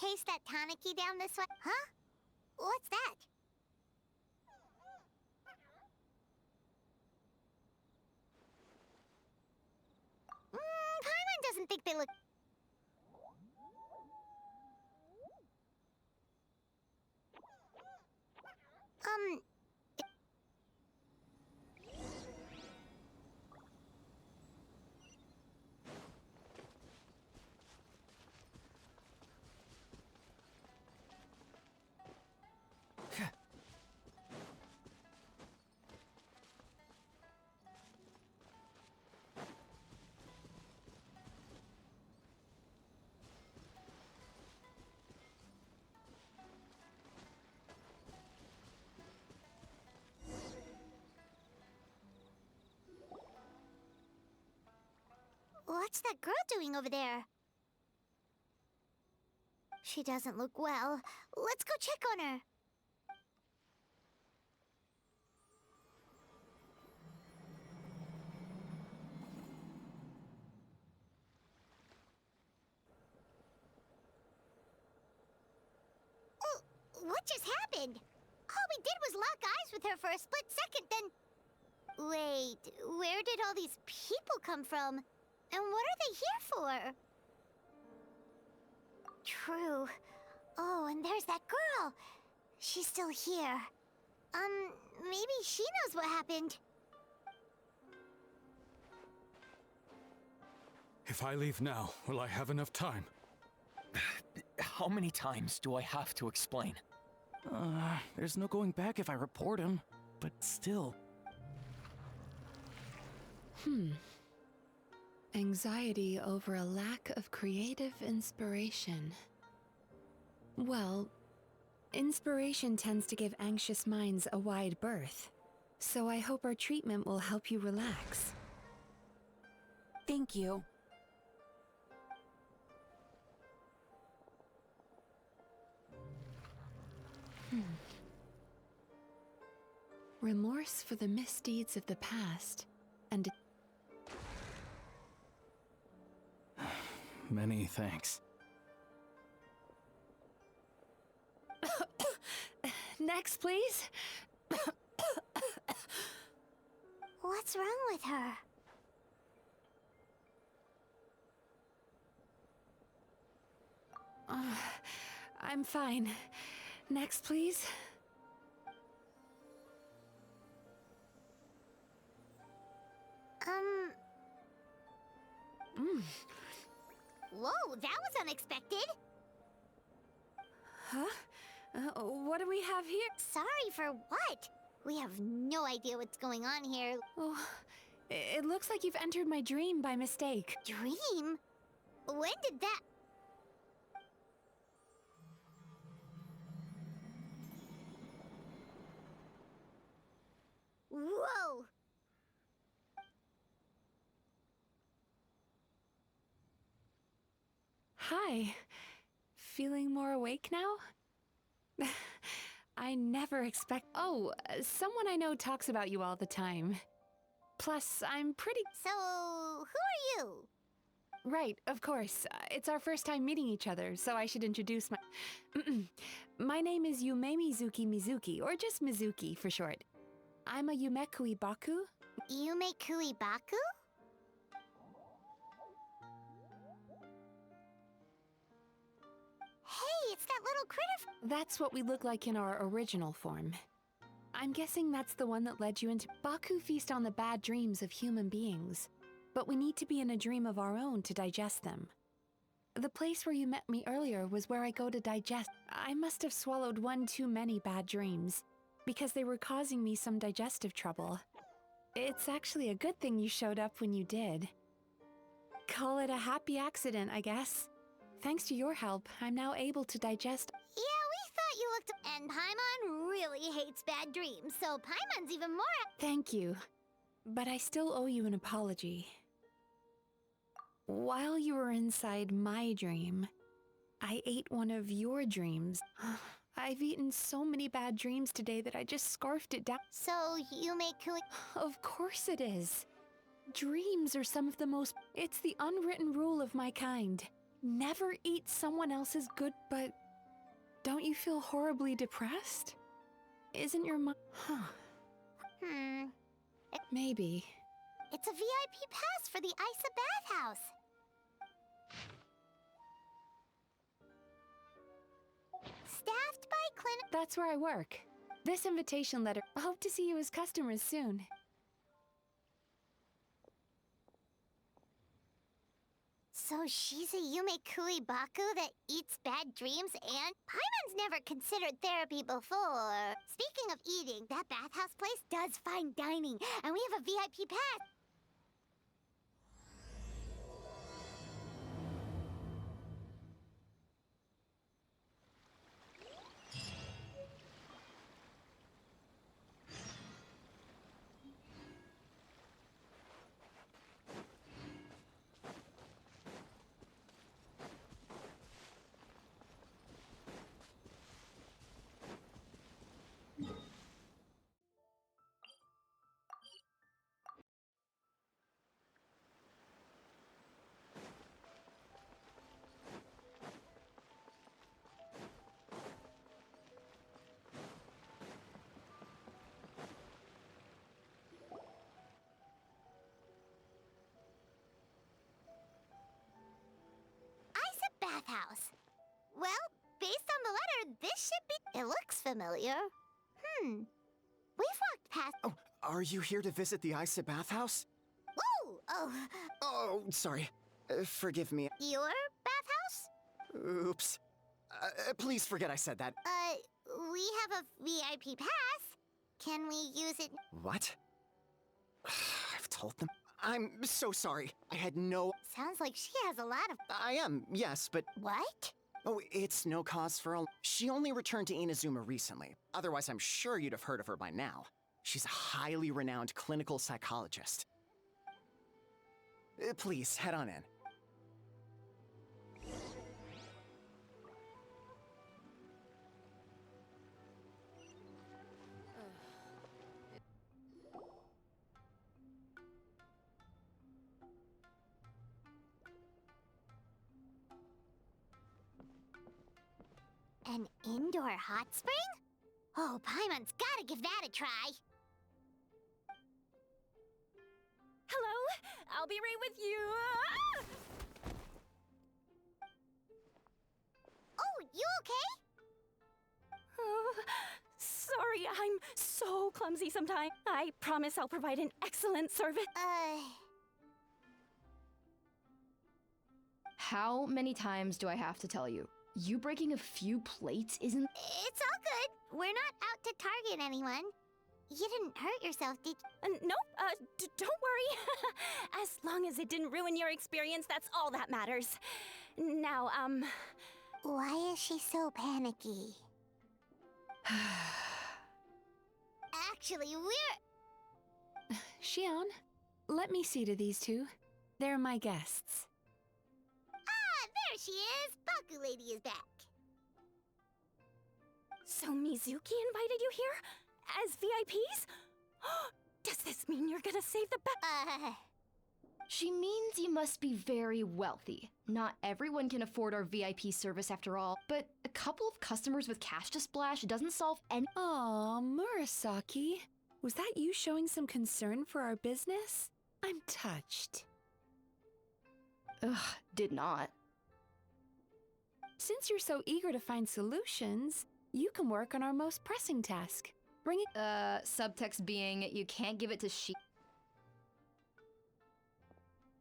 chase that Tanuki down this way? Huh? What's that? Paimon doesn't think they look... What's that girl doing over there? She doesn't look well. Let's go check on her. Oh, what just happened? All we did was lock eyes with her for a split second, then... Wait, where did all these people come from? And what are they here for? True. Oh, and there's that girl. She's still here. Maybe she knows what happened. If I leave now, will I have enough time? How many times do I have to explain? There's no going back if I report him, but still. Anxiety over a lack of creative inspiration. Well, inspiration tends to give anxious minds a wide berth, so I hope our treatment will help you relax. Thank you. Remorse for the misdeeds of the past, and Many thanks. next, please. What's wrong with her? I'm fine. Next, please. Whoa, that was unexpected. Huh? What do we have here? Sorry for what? We have no idea what's going on here. Oh, it looks like you've entered my dream by mistake. Dream? When did that... Whoa! Hi. Feeling more awake now? I never expect... Oh, someone I know talks about you all the time. Plus, I'm pretty... So, who are you? Right, of course. It's our first time meeting each other, so I should introduce my... My name is Yume Mizuki, or just Mizuki for short. I'm a Yumekui Baku. Yumekui Baku? Hey, it's that little critter... That's what we look like in our original form. I'm guessing that's the one that led you into... Baku feast on the bad dreams of human beings, but we need to be in a dream of our own to digest them. The place where you met me earlier was where I go to digest. I must have swallowed one too many bad dreams, because they were causing me some digestive trouble. It's actually a good thing you showed up when you did. Call it a happy accident, I guess. Thanks to your help, I'm now able to digest... Yeah, we thought you looked... And Paimon really hates bad dreams, so Paimon's even more... Thank you. But I still owe you an apology. While you were inside my dream, I ate one of your dreams. I've eaten so many bad dreams today that I just scarfed it down. So, Yumekui... Of course it is. Dreams are some of the most... It's the unwritten rule of my kind. Never eat someone else's good, but don't you feel horribly depressed? Isn't your mom? Huh. Maybe. It's a VIP pass for the Isa bathhouse. Staffed by clinic. That's where I work. This invitation letter. I hope to see you as customers soon. So she's a Yume Baku that eats bad dreams and Paimon's never considered therapy before. Speaking of eating, that bathhouse place does fine dining, and we have a VIP pass. Bathhouse. Well, based on the letter, this should be... It looks familiar. We've walked past... Oh, are you here to visit the Isa bathhouse? Whoa! Oh, Oh, sorry. Forgive me. your bathhouse? Oops. Please forget I said that. We have a VIP pass. Can we use it? What? I've told them. I'm so sorry. I had no... Sounds like she has a lot of... I am, yes, but... What? Oh, it's no cause for a... She only returned to Inazuma recently. Otherwise, I'm sure you'd have heard of her by now. She's a highly renowned clinical psychologist. Please, head on in. An indoor hot spring? Oh, Paimon's gotta give that a try. Hello? I'll be right with you. Oh, you okay? Oh, sorry, I'm so clumsy sometimes. I promise I'll provide an excellent service. How many times do I have to tell you? You breaking a few plates isn't... It's all good. We're not out to target anyone. You didn't hurt yourself, did you? Nope, don't worry. As long as it didn't ruin your experience, that's all that matters. Now, Why is she so panicky? Actually, we're... Xion, let me see to these two. They're my guests. Ah, there she is! Baku Lady is back. So Mizuki invited you here? As VIPs? Does this mean you're gonna save the best? She means you must be very wealthy. Not everyone can afford our VIP service after all, but a couple of customers with cash to splash doesn't solve any— Aw, Murasaki. Was that you showing some concern for our business? I'm touched. Ugh, did not. Since you're so eager to find solutions, you can work on our most pressing task. Bring it— Subtext being, you can't give it to she—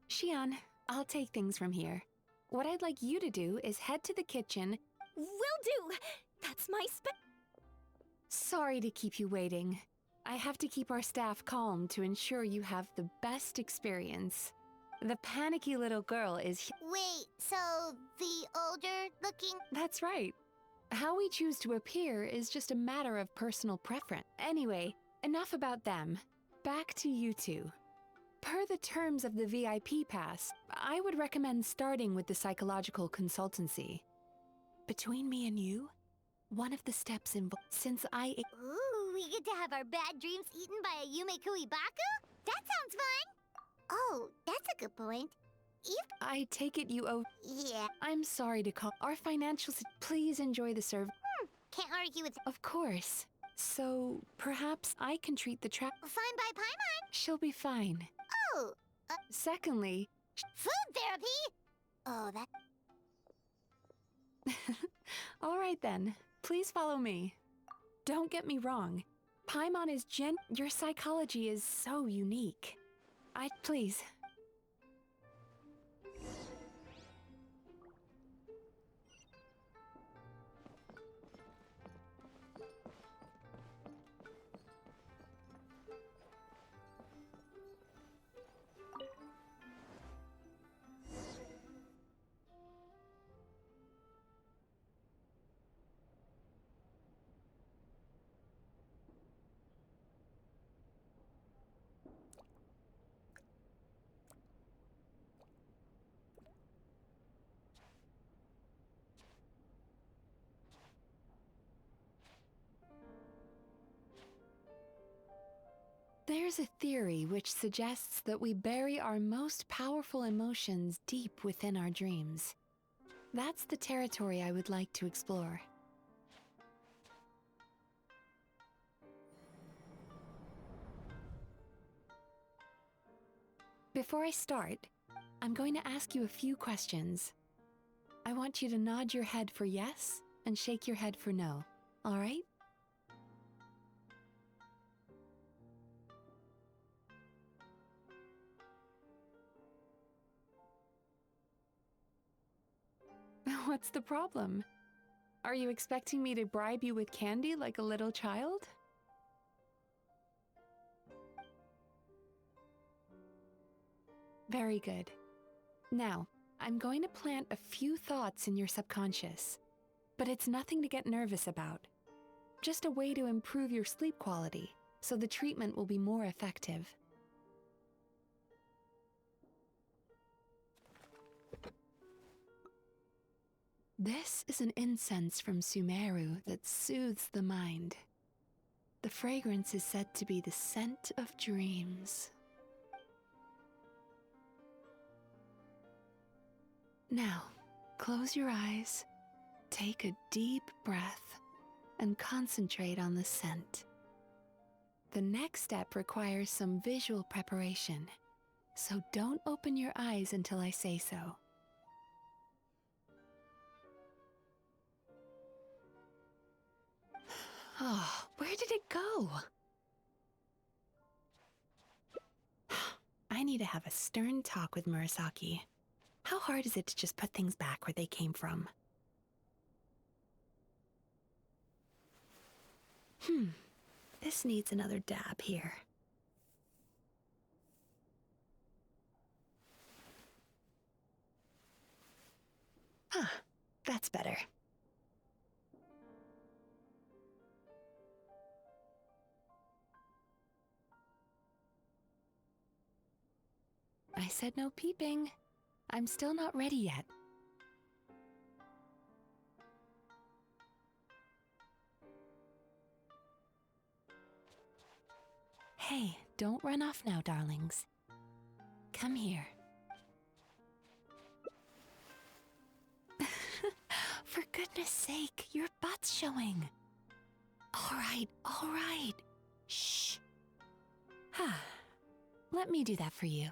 Xion, I'll take things from here. What I'd like you to do is head to the kitchen. Will do! That's my Sorry to keep you waiting. I have to keep our staff calm to ensure you have the best experience. The panicky little girl is Wait, so the older looking... That's right. How we choose to appear is just a matter of personal preference. Anyway, enough about them. Back to you two. Per the terms of the VIP pass, I would recommend starting with the psychological consultancy. Between me and you, one of the steps involved, since I... Ooh, we get to have our bad dreams eaten by a Yume Baku? That sounds fun! Oh, that's a good point. I take it you owe. Yeah, I'm sorry to call. Our financial. Please enjoy the service. can't argue with. Of course. So perhaps I can treat the trap. Fine by Paimon. She'll be fine. Oh, Secondly, food therapy. Oh, that. all right then. Please follow me. Don't get me wrong. Paimon is your psychology is so unique. Please. There's a theory which suggests that we bury our most powerful emotions deep within our dreams. That's the territory I would like to explore. Before I start, I'm going to ask you a few questions. I want you to nod your head for yes and shake your head for no, all right? What's the problem? Are you expecting me to bribe you with candy like a little child? Very good. Now, I'm going to plant a few thoughts in your subconscious, but it's nothing to get nervous about. Just a way to improve your sleep quality, so the treatment will be more effective. This is an incense from Sumeru that soothes the mind. The fragrance is said to be the scent of dreams. Now, close your eyes, take a deep breath, and concentrate on the scent. The next step requires some visual preparation, so don't open your eyes until I say so. Oh, where did it go? I need to have a stern talk with Murasaki. How hard is it to just put things back where they came from? This needs another dab here. That's better. I said no peeping. I'm still not ready yet. Hey, don't run off now, darlings. Come here. For goodness sake, your butt's showing. All right. Shh. Let me do that for you.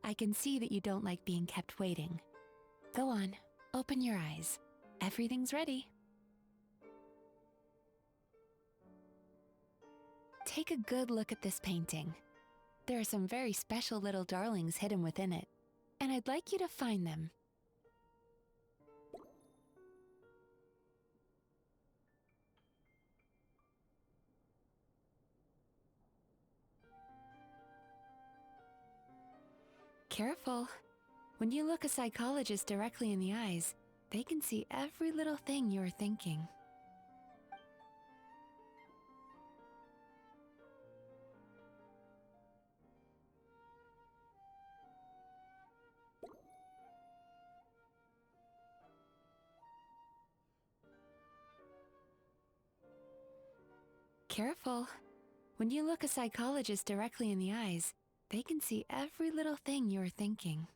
I can see that you don't like being kept waiting. Go on, open your eyes. Everything's ready. Take a good look at this painting. There are some very special little darlings hidden within it, and I'd like you to find them. Careful. When you look a psychologist directly in the eyes, they can see every little thing you're thinking. Careful. When you look a psychologist directly in the eyes, they can see every little thing you're thinking.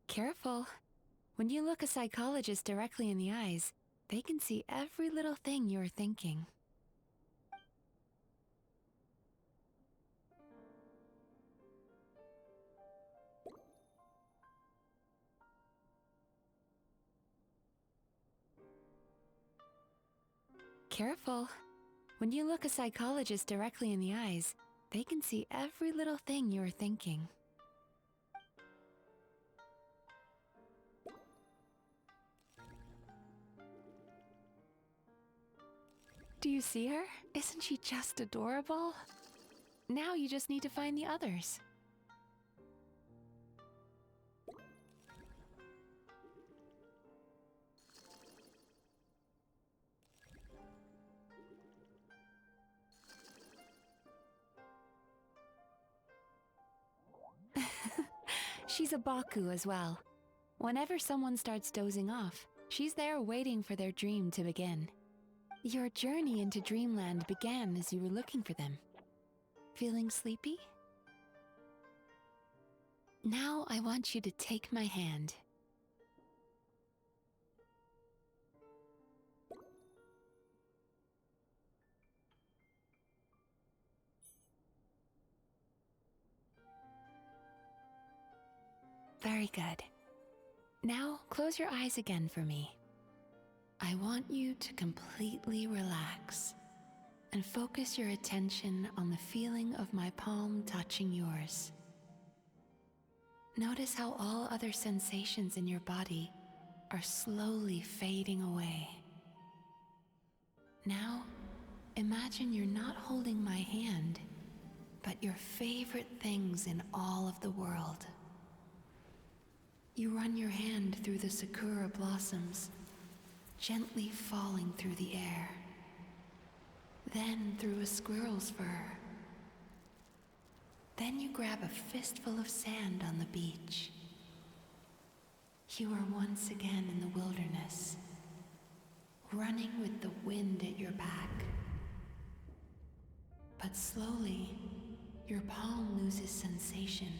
Careful. When you look a psychologist directly in the eyes, they can see every little thing you're thinking. Careful. When you look a psychologist directly in the eyes, they can see every little thing you're thinking. Do you see her? Isn't she just adorable? Now you just need to find the others. She's a Baku as well. Whenever someone starts dozing off, she's there waiting for their dream to begin. Your journey into Dreamland began as you were looking for them. Feeling sleepy? Now I want you to take my hand. Very good. Now close your eyes again for me. I want you to completely relax and focus your attention on the feeling of my palm touching yours. Notice how all other sensations in your body are slowly fading away. Now, imagine you're not holding my hand, but your favorite things in all of the world. You run your hand through the sakura blossoms, gently falling through the air. Then through a squirrel's fur. Then you grab a fistful of sand on the beach. You are once again in the wilderness, running with the wind at your back. But slowly, your palm loses sensation.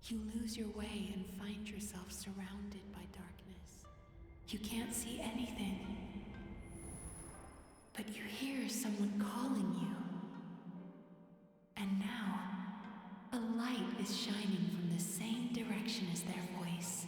You lose your way and find yourself surrounded by darkness. You can't see anything, but you hear someone calling you. And now, a light is shining from the same direction as their voice.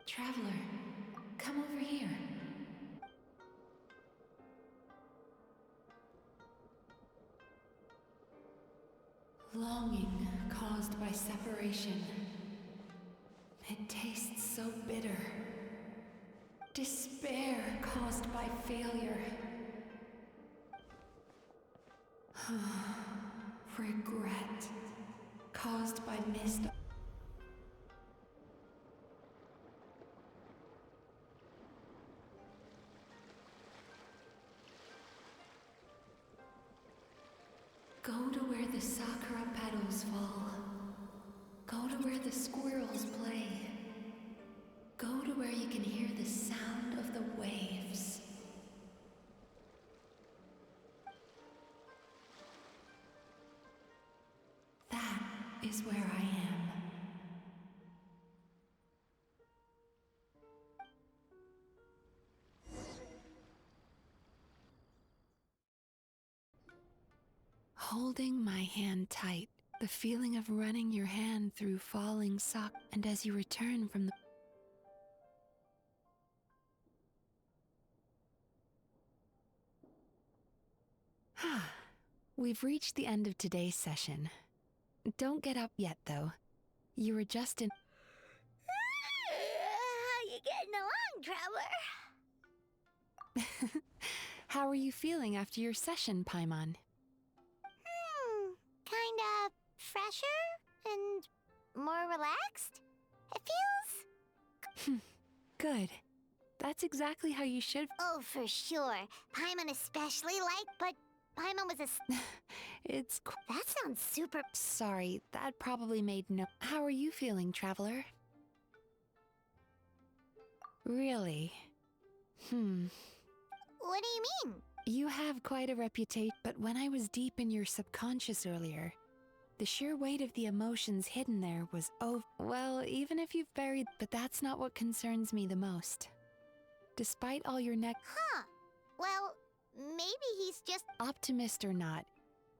Traveler, come over here. Longing caused by separation. It tastes so bitter. Despair caused by failure. Regret caused by missed. Go to where the sakura petals fall. Go to where the squirrels play. Go to where you can hear the sound of the waves. That is where I am. Holding my hand tight, the feeling of running your hand through falling sock, and as you return from the We've reached the end of today's session. Don't get up yet, though. You were just in... How you getting along, Traveler? How are you feeling after your session, Paimon? Kinda fresher and more relaxed? It feels... Good. That's exactly how you should. Oh, for sure. Paimon especially but Paimon was It's. That sounds super... Sorry, that probably made no. How are you feeling, Traveler? Really? What do you mean? You have quite a reputation, but when I was deep in your subconscious earlier, the sheer weight of the emotions hidden there was well, even if you've buried, but that's not what concerns me the most. Despite all your Huh. Well, maybe he's just... optimist or not,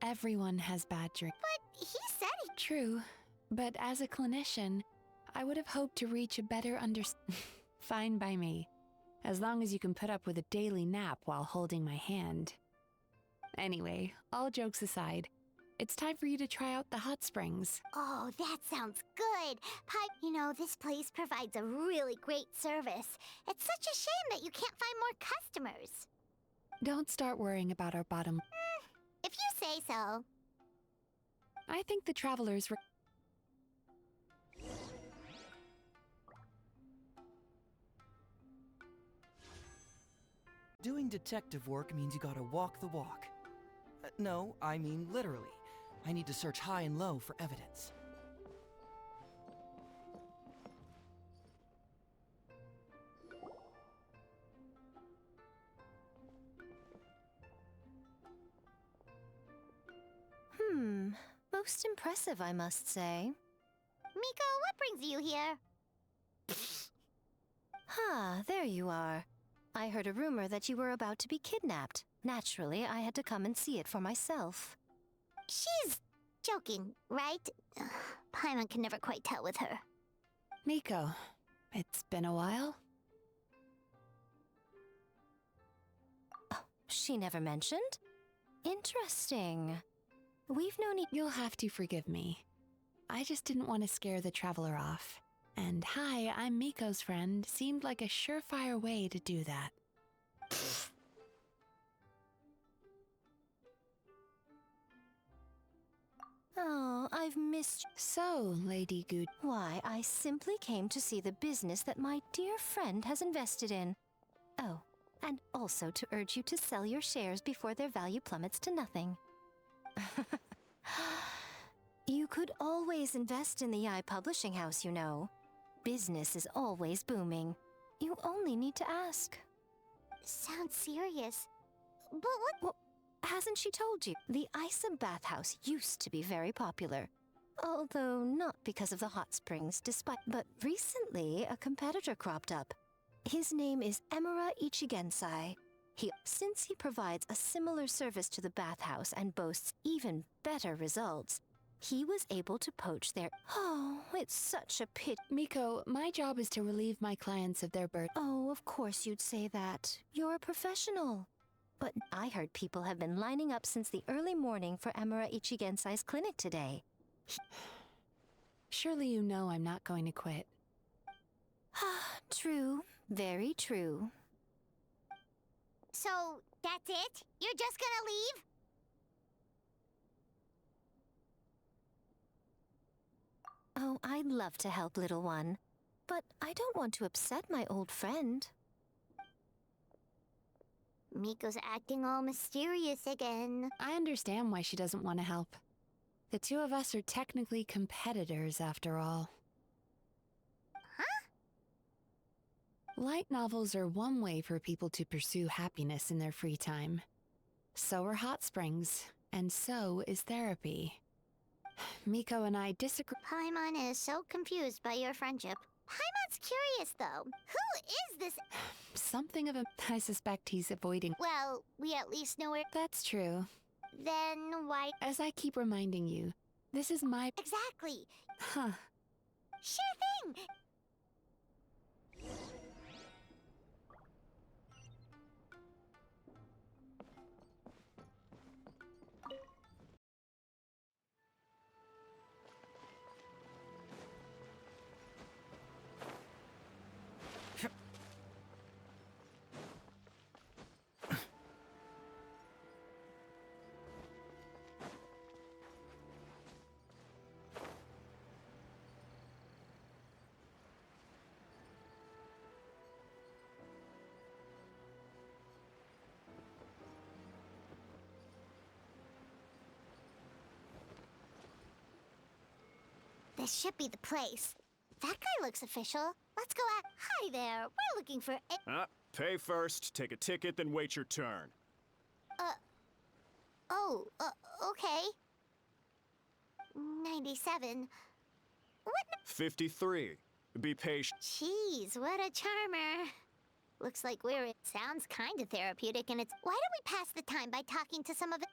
everyone has bad dreams. But he said he... True, but as a clinician, I would have hoped to reach a better Fine by me, as long as you can put up with a daily nap while holding my hand. Anyway, all jokes aside, it's time for you to try out the hot springs. Oh, that sounds good. You know, this place provides a really great service. It's such a shame that you can't find more customers. Don't start worrying about our bottom. If you say so. I think the travelers Doing detective work means you gotta walk the walk. No, I mean literally. I need to search high and low for evidence. Most impressive, I must say. Miko, what brings you here? There you are. I heard a rumor that you were about to be kidnapped. Naturally, I had to come and see it for myself. She's joking, right? Paimon can never quite tell with her. Miko, it's been a while. She never mentioned? Interesting. We've known You'll have to forgive me. I just didn't want to scare the traveler off. And hi, I'm Miko's friend seemed like a surefire way to do that. Oh, I've missed you. So, Lady Good. Why, I simply came to see the business that my dear friend has invested in. Oh, and also to urge you to sell your shares before their value plummets to nothing. You could always invest in the Yi Publishing House, you know. Business is always booming. You only need to ask. Sounds serious. But what? Well, hasn't she told you? The Isa bathhouse used to be very popular. Although not because of the hot springs, but recently a competitor cropped up. His name is Mora Ichigensai. Since he provides a similar service to the bathhouse and boasts even better results, he was able to poach their... Oh, it's such a pity. Miko, my job is to relieve my clients of their burden. Oh, of course you'd say that. You're a professional. But I heard people have been lining up since the early morning for Amara Ichigensai's clinic today. Surely you know I'm not going to quit. True. Very true. So, that's it? You're just gonna leave? Oh, I'd love to help, little one. But I don't want to upset my old friend. Miko's acting all mysterious again. I understand why she doesn't want to help. The two of us are technically competitors, after all. Huh? Light novels are one way for people to pursue happiness in their free time. So are hot springs, and so is therapy. Miko and I disagree. Paimon is so confused by your friendship. Paimon's curious, though. Who is this? Something of a... I suspect he's avoiding... Well, we at least know where... That's true. Then why... As I keep reminding you, this is my... Exactly. Huh. Sure thing. This should be the place. That guy looks official. Let's go at. Hi there. We're looking for. Pay first, take a ticket, then wait your turn. Okay. 97. What? 53. Be patient. Jeez, what a charmer. Looks like we're. Sounds kind of therapeutic, and it's. Why don't we pass the time by talking to some of it?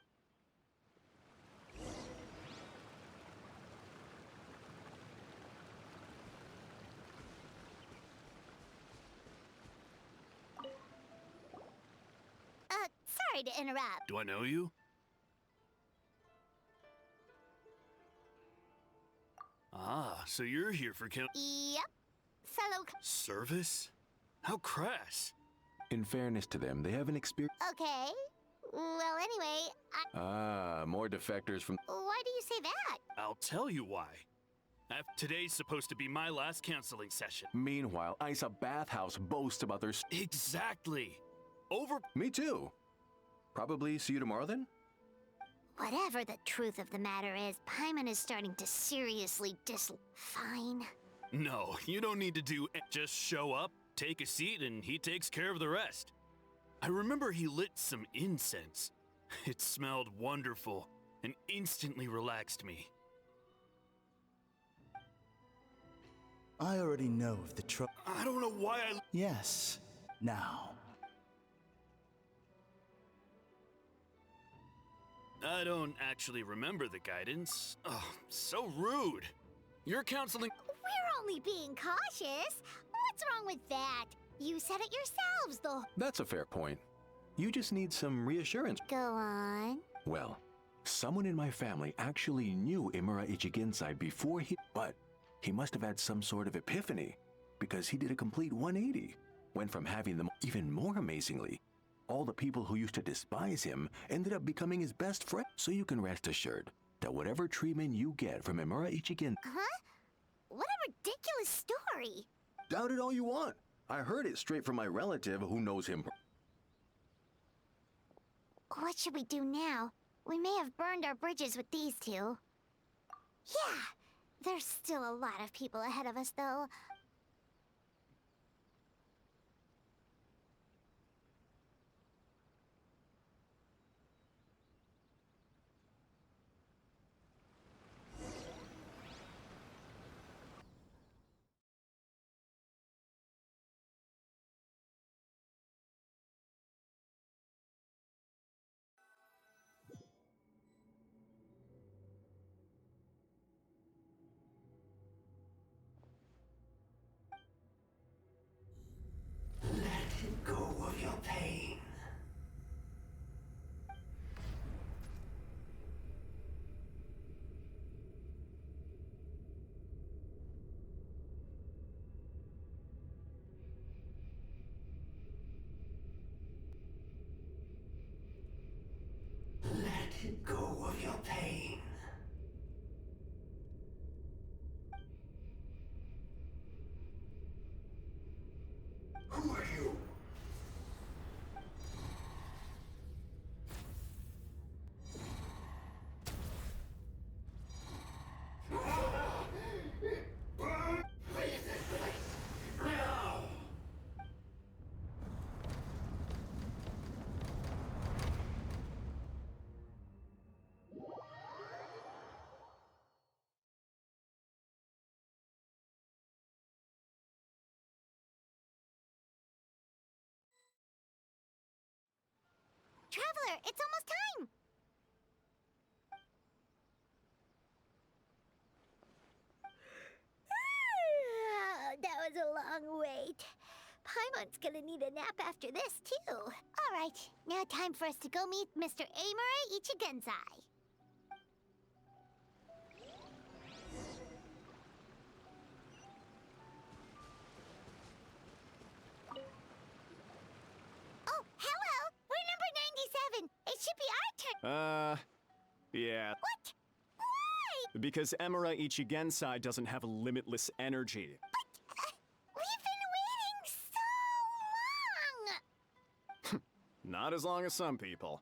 Sorry to interrupt. Do I know you? Ah, so you're here for Yep. Fellow. service? How crass. In fairness to them, they haven't experienced. Okay. Well, anyway, more defectors from. why do you say that? I'll tell you why. Today's supposed to be my last counseling session. Meanwhile, Isa Bathhouse boasts about their. Exactly. Over. Me too. Probably see you tomorrow then? Whatever the truth of the matter is, Paimon is starting to seriously Fine. No, you don't need to do. Just show up, take a seat, and he takes care of the rest. I remember he lit some incense. It smelled wonderful and instantly relaxed me. I already know of the trouble. I don't know why I. Yes. Now. I don't actually remember the guidance. Oh, so rude. You're counseling. We're only being cautious. What's wrong with that? You said it yourselves, though. That's a fair point. You just need some reassurance. Go on. Well, someone in my family actually knew Imura Ichigensai before but he must have had some sort of epiphany, because he did a complete 180. Went from having them, even more amazingly, all the people who used to despise him ended up becoming his best friend. So you can rest assured that whatever treatment you get from Imura Ichigen. Huh? What a ridiculous story. Doubt it all you want. I heard it straight from my relative who knows him. What should we do now? We may have burned our bridges with these two. Yeah, there's still a lot of people ahead of us, though. Let go of your pain. Let go of your pain. Who are you? Traveler, it's almost time! That was a long wait. Paimon's gonna need a nap after this, too. All right, now time for us to go meet Mr. Imura Ichigensai. Oh, hello! We're number 97. It should be our turn. Yeah. What? Why? Because Emura Ichigensai doesn't have limitless energy. We've been waiting so long! Not as long as some people.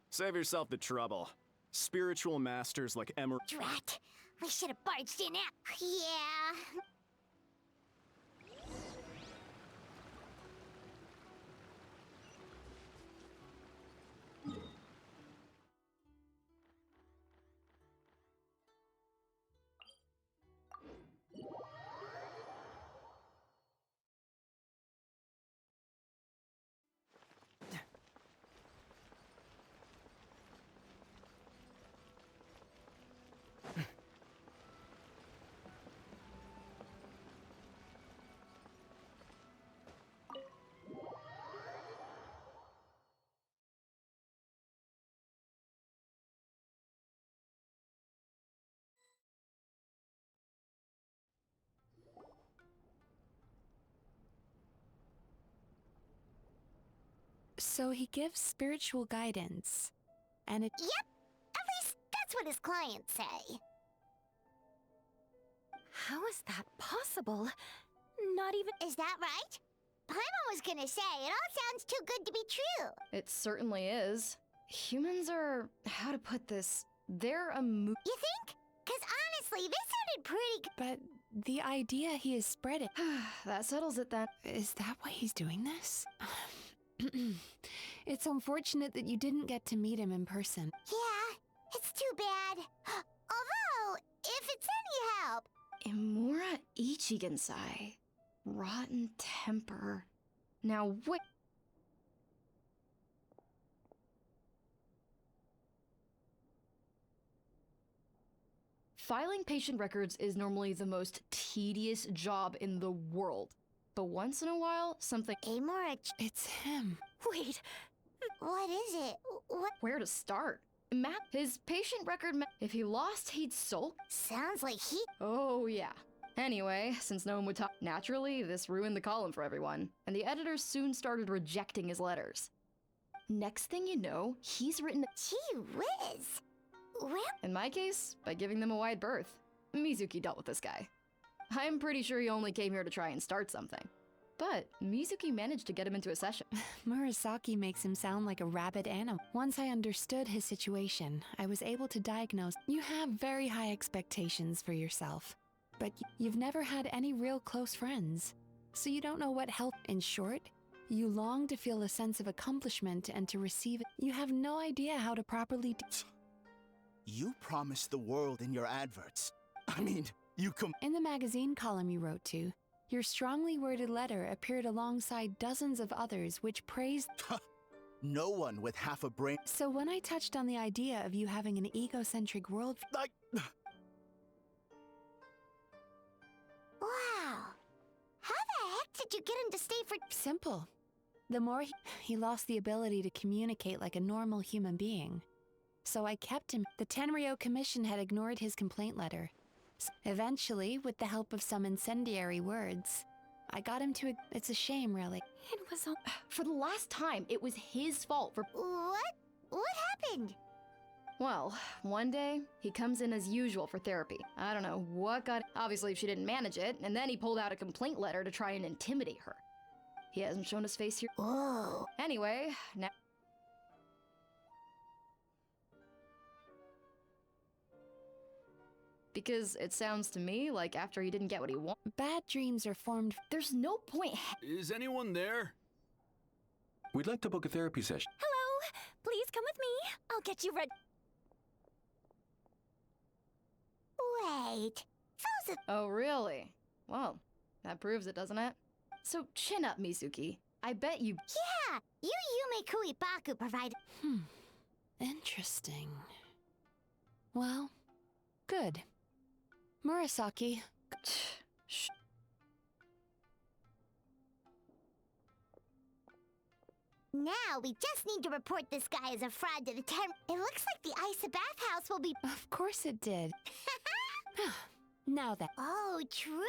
Save yourself the trouble. Spiritual masters like Emura. Drat! We should have barged in out. Yeah. So he gives spiritual guidance, and it— Yep. At least that's what his clients say. How is that possible? Not even— Is that right? Paimon was gonna say, it all sounds too good to be true. It certainly is. Humans are, how to put this, they're a You think? Cause honestly, this sounded pretty but the idea he is spreading— That settles it then. Is that why he's doing this? It's unfortunate that you didn't get to meet him in person. Yeah, it's too bad. Although, if it's any help... Mora Ichigensai. Rotten temper. Now wait. Filing patient records is normally the most tedious job in the world. But once in a while, something— Hey, Mora, It's him. wait. What is it? What? Where to start? Map his patient record. If he lost, he'd sulk. Sounds like he... Oh, yeah. Anyway, since no one would talk, naturally, this ruined the column for everyone, and the editors soon started rejecting his letters. Next thing you know, he's written— Gee whiz. Well... In my case, by giving them a wide berth. Mizuki dealt with this guy. I'm pretty sure he only came here to try and start something. But Mizuki managed to get him into a session. Murasaki makes him sound like a rabid animal. Once I understood his situation, I was able to diagnose— You have very high expectations for yourself, but you've never had any real close friends. So you don't know what help— In short, you long to feel a sense of accomplishment and to receive it. You have no idea how to properly— You promised the world in your adverts. I mean, you In the magazine column you wrote to, your strongly worded letter appeared alongside dozens of others which praised— No one with half a brain— So when I touched on the idea of you having an egocentric world— Wow. How the heck did you get him to stay for... Simple. The more he lost the ability to communicate like a normal human being. So I kept him. The Tenryo Commission had ignored his complaint letter. Eventually, with the help of some incendiary words, I got him to— It's a shame, really. It was all— For the last time, it was his fault for— What? What happened? Well, one day, he comes in as usual for therapy. I don't know what got— Obviously, she didn't manage it, and then he pulled out a complaint letter to try and intimidate her. He hasn't shown his face here— Whoa. Anyway, now— Because it sounds to me like after he didn't get what he wanted— Bad dreams are formed— There's no point— Is anyone there? We'd like to book a therapy session. Hello! Please come with me. I'll get you ready. Wait. Those are... Oh, really? Well, that proves it, doesn't it? So chin up, Mizuki. I bet you— Yeah! You Yume Kuibaku provided... Interesting. Well, good. Murasaki. Shh. Now we just need to report this guy as a fraud to the It looks like the Isa bathhouse will be... Of course it did. Now then. Oh, true?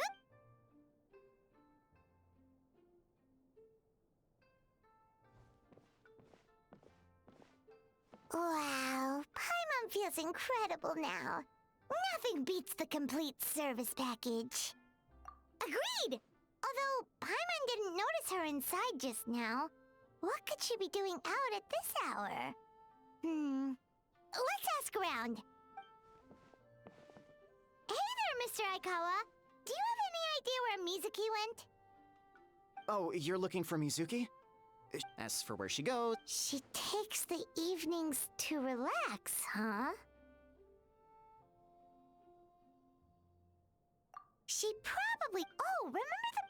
Wow, Paimon feels incredible now. Nothing beats the complete service package. Agreed! Although Paimon didn't notice her inside just now. What could she be doing out at this hour? Let's ask around. Mr. Aikawa. Do you have any idea where Mizuki went? Oh, you're looking for Mizuki? As for where she goes... She takes the evenings to relax, huh? She probably... Oh, remember the...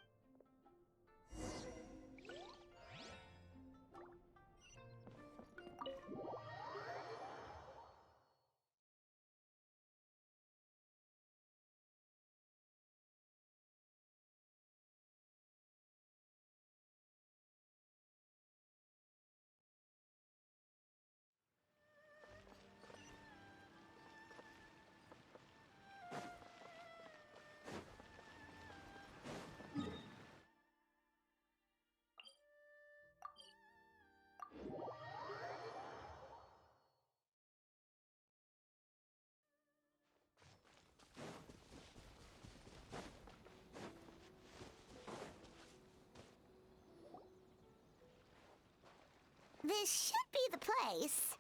This should be the place.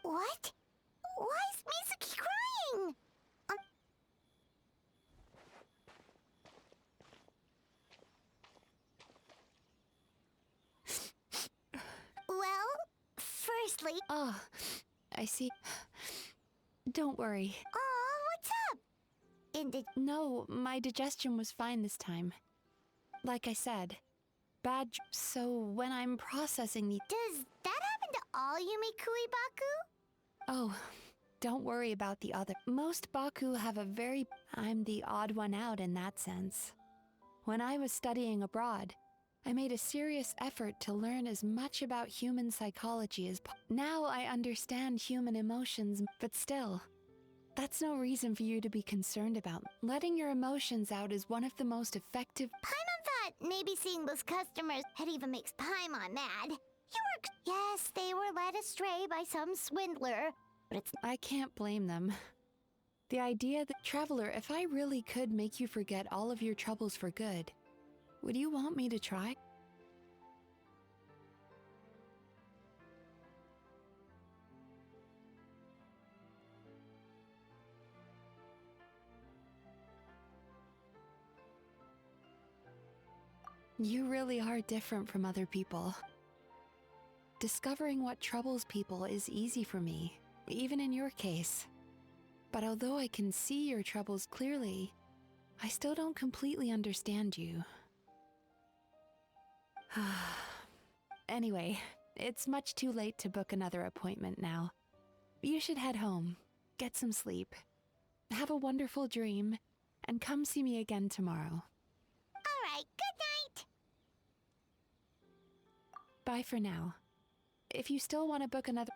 What? Why is Mizuki crying? Well, firstly... Oh, I see. Don't worry. Aw, what's up? No, my digestion was fine this time. Like I said, so when I'm processing the... Does that happen to all Yumikui Baku? Oh, don't worry about the other. Most Baku have a very... I'm the odd one out in that sense. When I was studying abroad, I made a serious effort to learn as much about human psychology as Now I understand human emotions, but still, that's no reason for you to be concerned about. Letting your emotions out is one of the most effective... Paimon thought maybe seeing those customers had even makes Paimon mad. Yes, they were led astray by some swindler, but it's... I can't blame them. The idea that... Traveler, if I really could make you forget all of your troubles for good, would you want me to try? You really are different from other people. Discovering what troubles people is easy for me, even in your case. But although I can see your troubles clearly, I still don't completely understand you. Anyway, it's much too late to book another appointment now. You should head home, get some sleep, have a wonderful dream, and come see me again tomorrow. Alright, good night! Bye for now. If you still want to book another...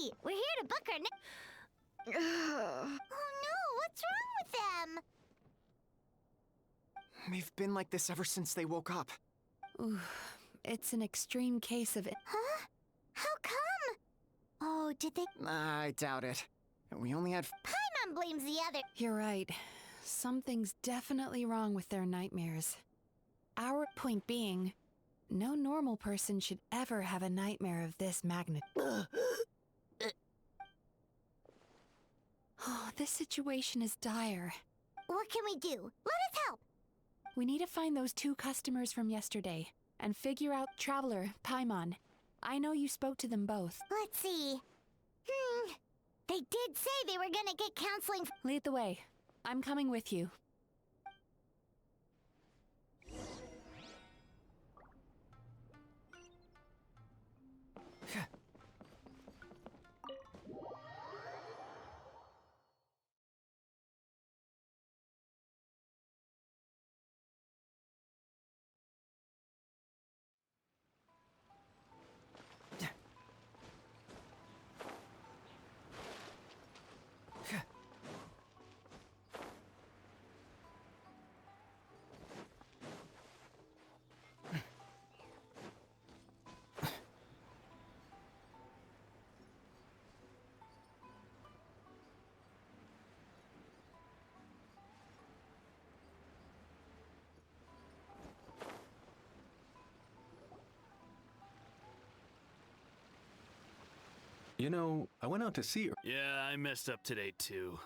Mizuki! We're here to book her Oh no, what's wrong with them? They've been like this ever since they woke up. Ooh, it's an extreme case of it. Huh? How come? Oh, did they? I doubt it. We only had... Paimon blames the other. You're right. Something's definitely wrong with their nightmares. Our point being, no normal person should ever have a nightmare of this magnitude. Oh, this situation is dire. What can we do? Let us help! We need to find those 2 customers from yesterday and figure out Traveler, Paimon. I know you spoke to them both. Let's see. They did say they were gonna get counseling. Lead the way. I'm coming with you. You know, I went out to see her. Yeah, I messed up today too.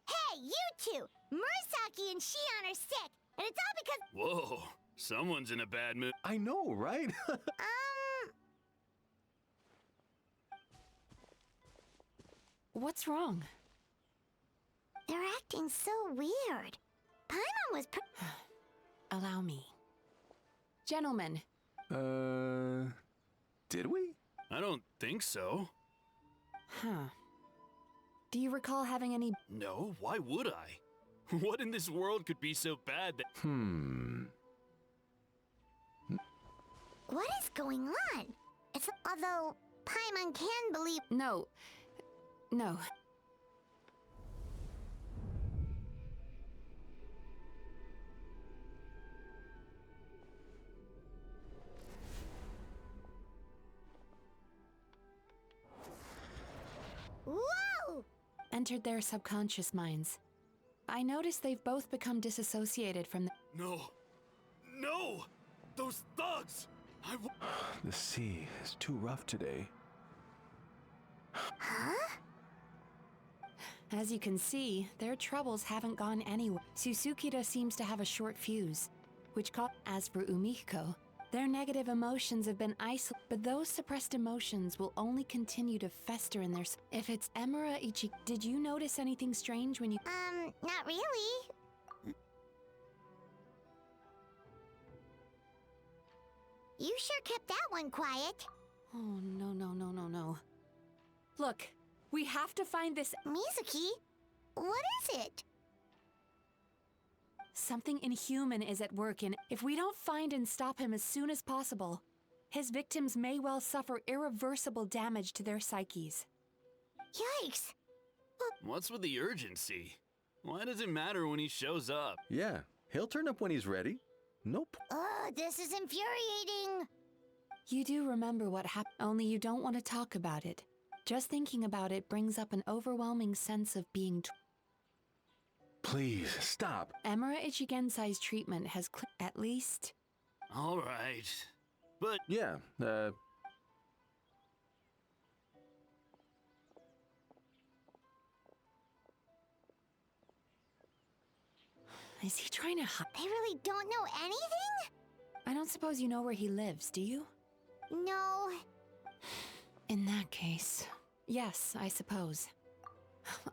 Hey, you two! Murasaki and Shion are sick, and it's all because... Whoa, someone's in a bad mood. I know, right? What's wrong? They're acting so weird. Paimon was Allow me. Gentlemen. Did we? I don't think so. Huh. Do you recall having any... No, why would I? What in this world could be so bad that... What is going on? It's... Although, Paimon can believe... No. No. Whoa! Entered their subconscious minds. I noticed they've both become disassociated from the... No! No! Those thugs! The sea is too rough today. Huh? As you can see, their troubles haven't gone anywhere. Susukida seems to have a short fuse, which caught... As for Umihiko, their negative emotions have been isolated, but those suppressed emotions will only continue to fester in their... If it's Emura Ichi... Did you notice anything strange when you... Not really. You sure kept that one quiet. Oh, no. Look, we have to find this... Mizuki? What is it? Something inhuman is at work, and if we don't find and stop him as soon as possible, his victims may well suffer irreversible damage to their psyches. Yikes! What's with the urgency? Why does it matter when he shows up? Yeah, he'll turn up when he's ready. Nope. Ugh, this is infuriating. You do remember what happened, only you don't want to talk about it. Just thinking about it brings up an overwhelming sense of being... Please, stop. Emura Ichigensai's treatment has at least... All right. But... Yeah, Is he trying to hide? They really don't know anything? I don't suppose you know where he lives, do you? No. In that case, yes, I suppose.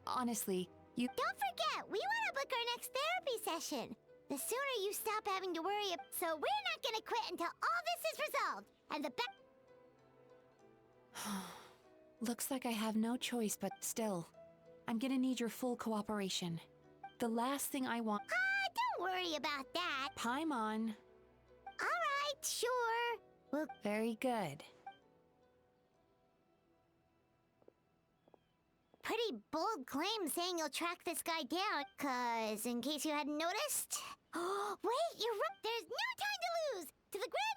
Honestly, you... Don't forget, we want to book our next therapy session. The sooner you stop having to worry so we're not gonna quit until all this is resolved. And the Looks like I have no choice, but still. I'm gonna need your full cooperation. The last thing I want... don't worry about that. Paimon. Alright, sure. Well, very good. pretty bold claim saying you'll track this guy down. 'Cause, in case you hadn't noticed... Oh, wait, you're right! There's no time to lose! To the grand...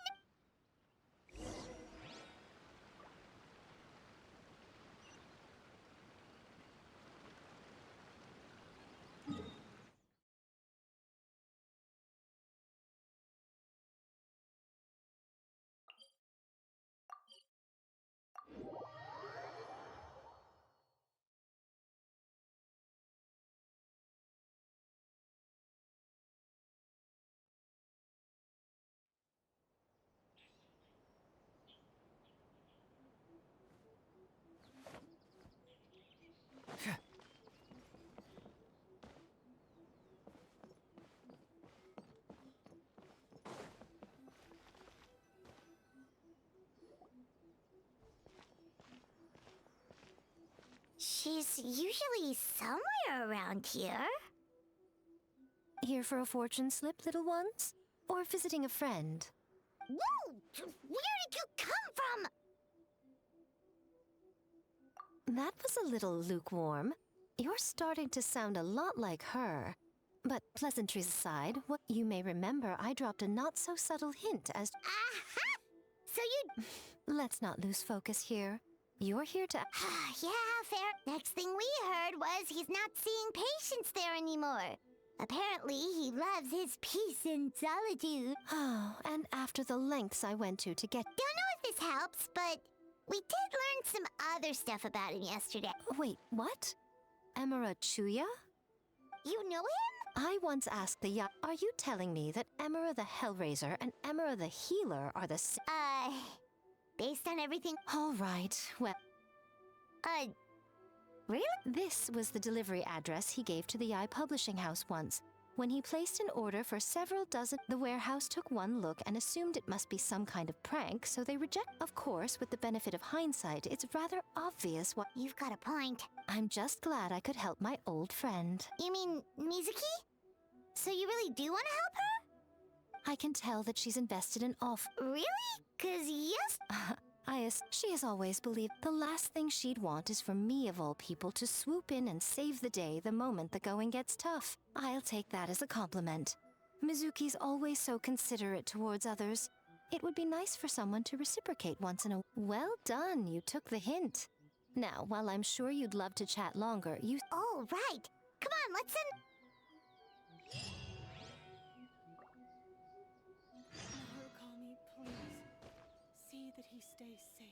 She's usually somewhere around here. Here for a fortune slip, little ones? Or visiting a friend? Whoa! Where did you come from? That was a little lukewarm. You're starting to sound a lot like her. But pleasantries aside, what you may remember, I dropped a not-so-subtle hint as... Aha! So you... Let's not lose focus here. You're here to... Yeah, fair. Next thing we heard was he's not seeing patients there anymore. Apparently, he loves his peace and solitude. Oh, and after the lengths I went to get... Don't know if this helps, but we did learn some other stuff about him yesterday. Wait, what? Emera Chuya? You know him? I once asked the are you telling me that Emera the Hellraiser and Emera the Healer are the based on everything... All right, well... Really? This was the delivery address he gave to the publishing house once. When he placed an order for several dozen, the warehouse took one look and assumed it must be some kind of prank, so they reject. Of course, with the benefit of hindsight, it's rather obvious what... You've got a point. I'm just glad I could help my old friend. You mean Mizuki? So you really do want to help her? I can tell that she's invested in off... Really? 'Cause yes... She has always believed the last thing she'd want is for me, of all people, to swoop in and save the day the moment the going gets tough. I'll take that as a compliment. Mizuki's always so considerate towards others. It would be nice for someone to reciprocate once in a... Well done, you took the hint. Now, while I'm sure you'd love to chat longer, you... Oh, right. Come on, let's send... Call me, please. See that he stays safe.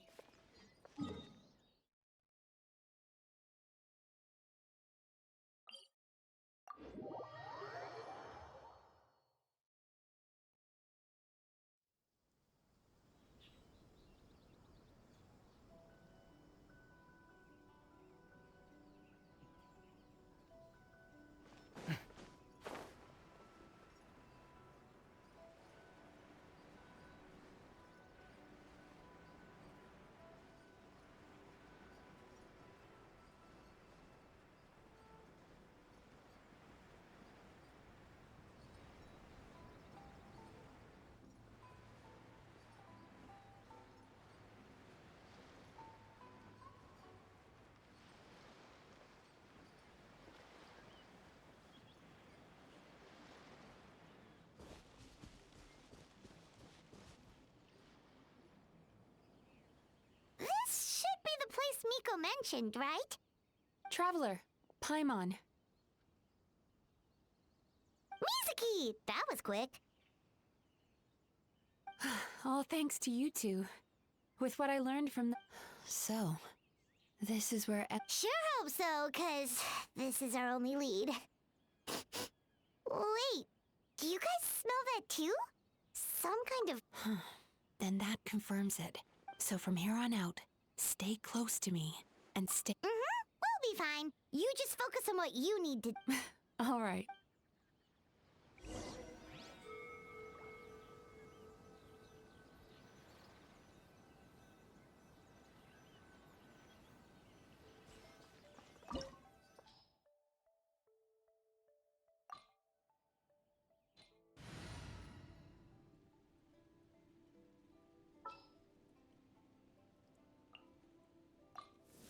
This should be the place Miko mentioned, right? Traveler, Paimon. Mizuki! That was quick. All thanks to you two. With what I learned from the... So, this is where... Sure hope so, 'cause this is our only lead. Wait, do you guys smell that too? Some kind of... Then that confirms it. So from here on out, stay close to me, and stay... We'll be fine. You just focus on what you need to... All right.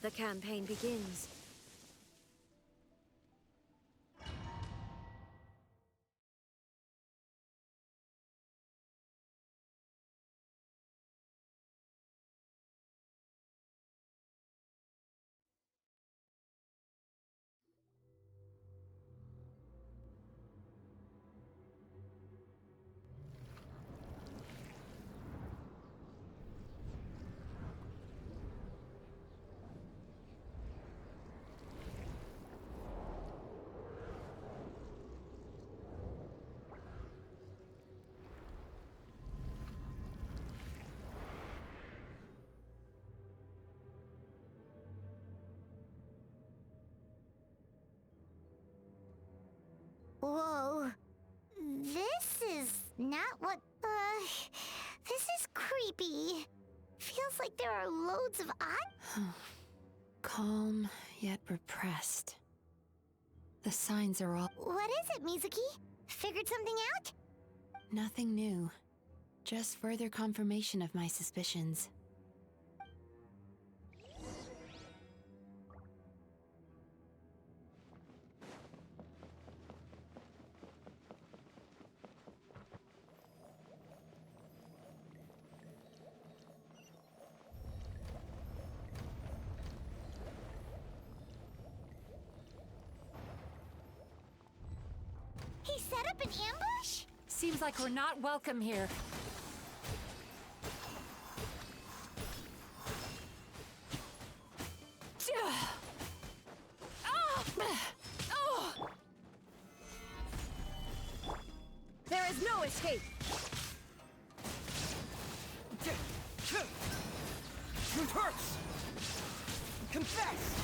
The campaign begins. Whoa. This is not what. This is creepy. Feels like there are loads of eyes. Calm, yet repressed. The signs are all. What is it, Mizuki? Figured something out? Nothing new. Just further confirmation of my suspicions. He set up an ambush? Seems like we're not welcome here. There is no escape! It hurts! Confess!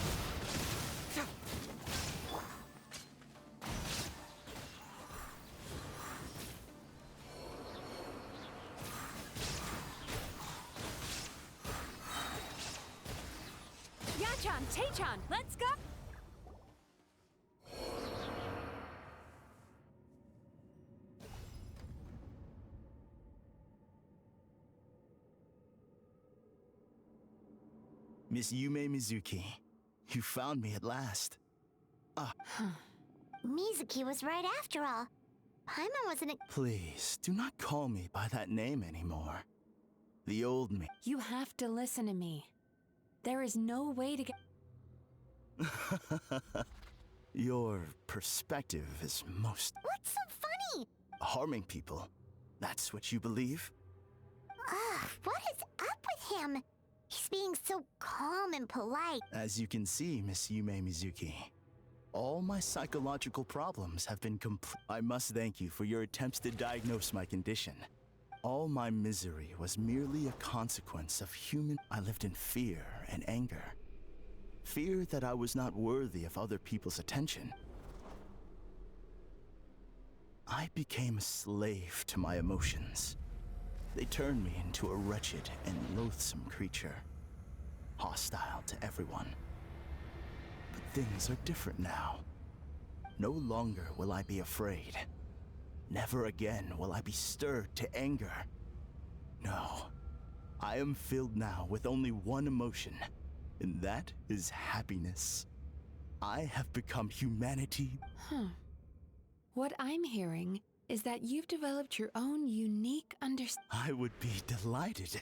Yachan, Taechan, let's go! Miss Yume Mizuki, you found me at last. Mizuki was right after all. Paimon wasn't a. Please, do not call me by that name anymore. The old me. You have to listen to me. There is no way to get. Your perspective is most What's so funny? harming people. That's what you believe? What is up with him? He's being so calm and polite. As you can see, Miss Yume Mizuki, all my psychological problems have been complete. I must thank you for your attempts to diagnose my condition. All my misery was merely a consequence of human. I lived in fear and anger. Fear that I was not worthy of other people's attention. I became a slave to my emotions. They turned me into a wretched and loathsome creature, hostile to everyone. But things are different now. No longer will I be afraid. Never again will I be stirred to anger. No, I am filled now with only one emotion, and that is happiness. I have become humanity. What I'm hearing is that you've developed your own unique understanding. I would be delighted.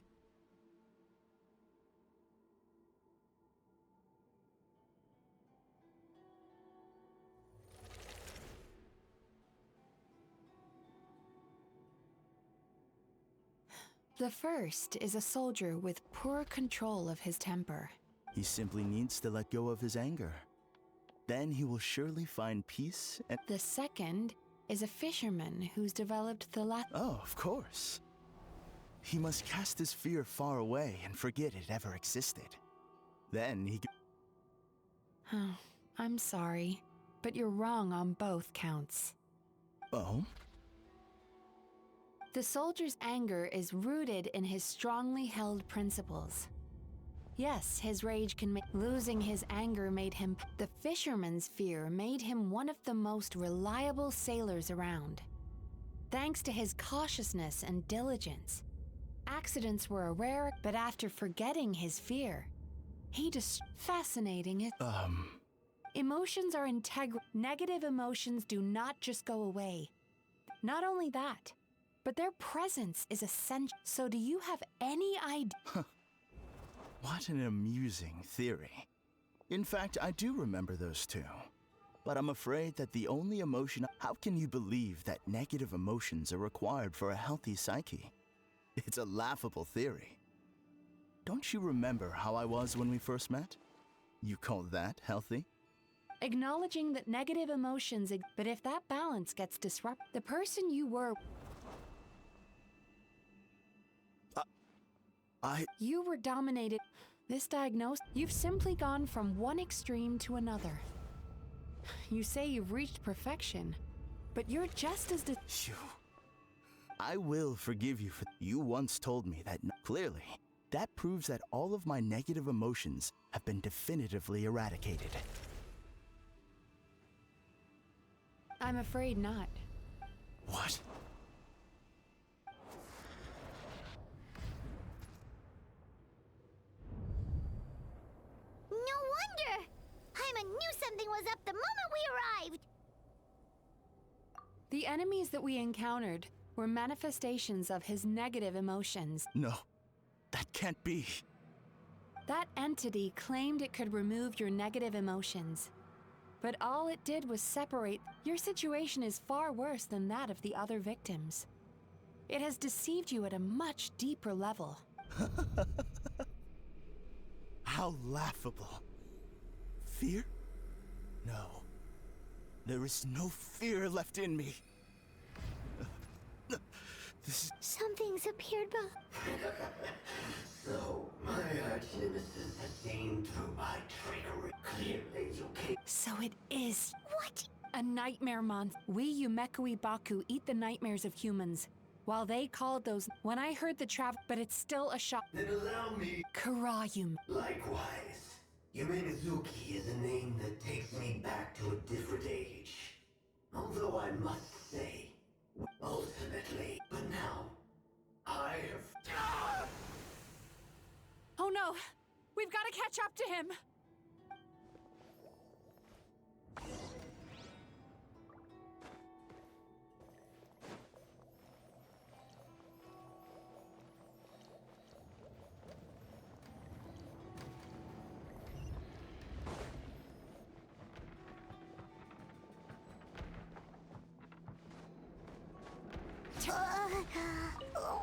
The first is a soldier with poor control of his temper. He simply needs to let go of his anger. Then he will surely find peace and— The second is a fisherman who's developed the Oh, of course. He must cast his fear far away and forget it ever existed. Then he Oh, I'm sorry, but you're wrong on both counts. Oh? The soldier's anger is rooted in his strongly held principles. Yes, his rage can make— Losing his anger made him— The fisherman's fear made him one of the most reliable sailors around. Thanks to his cautiousness and diligence, accidents were a rare— But after forgetting his fear, he just— Fascinating it. Emotions are integral. Negative emotions do not just go away. Not only that, but their presence is essential. So do you have any idea? What an amusing theory. In fact, I do remember those two. But I'm afraid that the only emotion— How can you believe that negative emotions are required for a healthy psyche? It's a laughable theory. Don't you remember how I was when we first met? You call that healthy? Acknowledging that negative emotions— But if that balance gets disrupted, the person you were— You were dominated. This diagnosis— You've simply gone from one extreme to another. You say you've reached perfection, but you're just as Phew. I will forgive you for. You once told me that. Clearly, that proves that all of my negative emotions have been definitively eradicated. I'm afraid not. What? No wonder! Paimon knew something was up the moment we arrived! The enemies that we encountered were manifestations of his negative emotions. No, that can't be. That entity claimed it could remove your negative emotions. But all it did was separate. Your situation is far worse than that of the other victims. It has deceived you at a much deeper level. How laughable. Fear? No. There is no fear left in me. Something's appeared So, my arch-nemesis has seen through my trickery. Clearly, you can't. So it is. What? A nightmare monster. We Yumekui Baku eat the nightmares of humans. While they called those. When I heard the trap, but it's still a shock. Then allow me. Karayum. Likewise, Yumenazuki is a name that takes me back to a different age. Although I must say, ultimately, but now, I have. Oh no! We've got to catch up to him!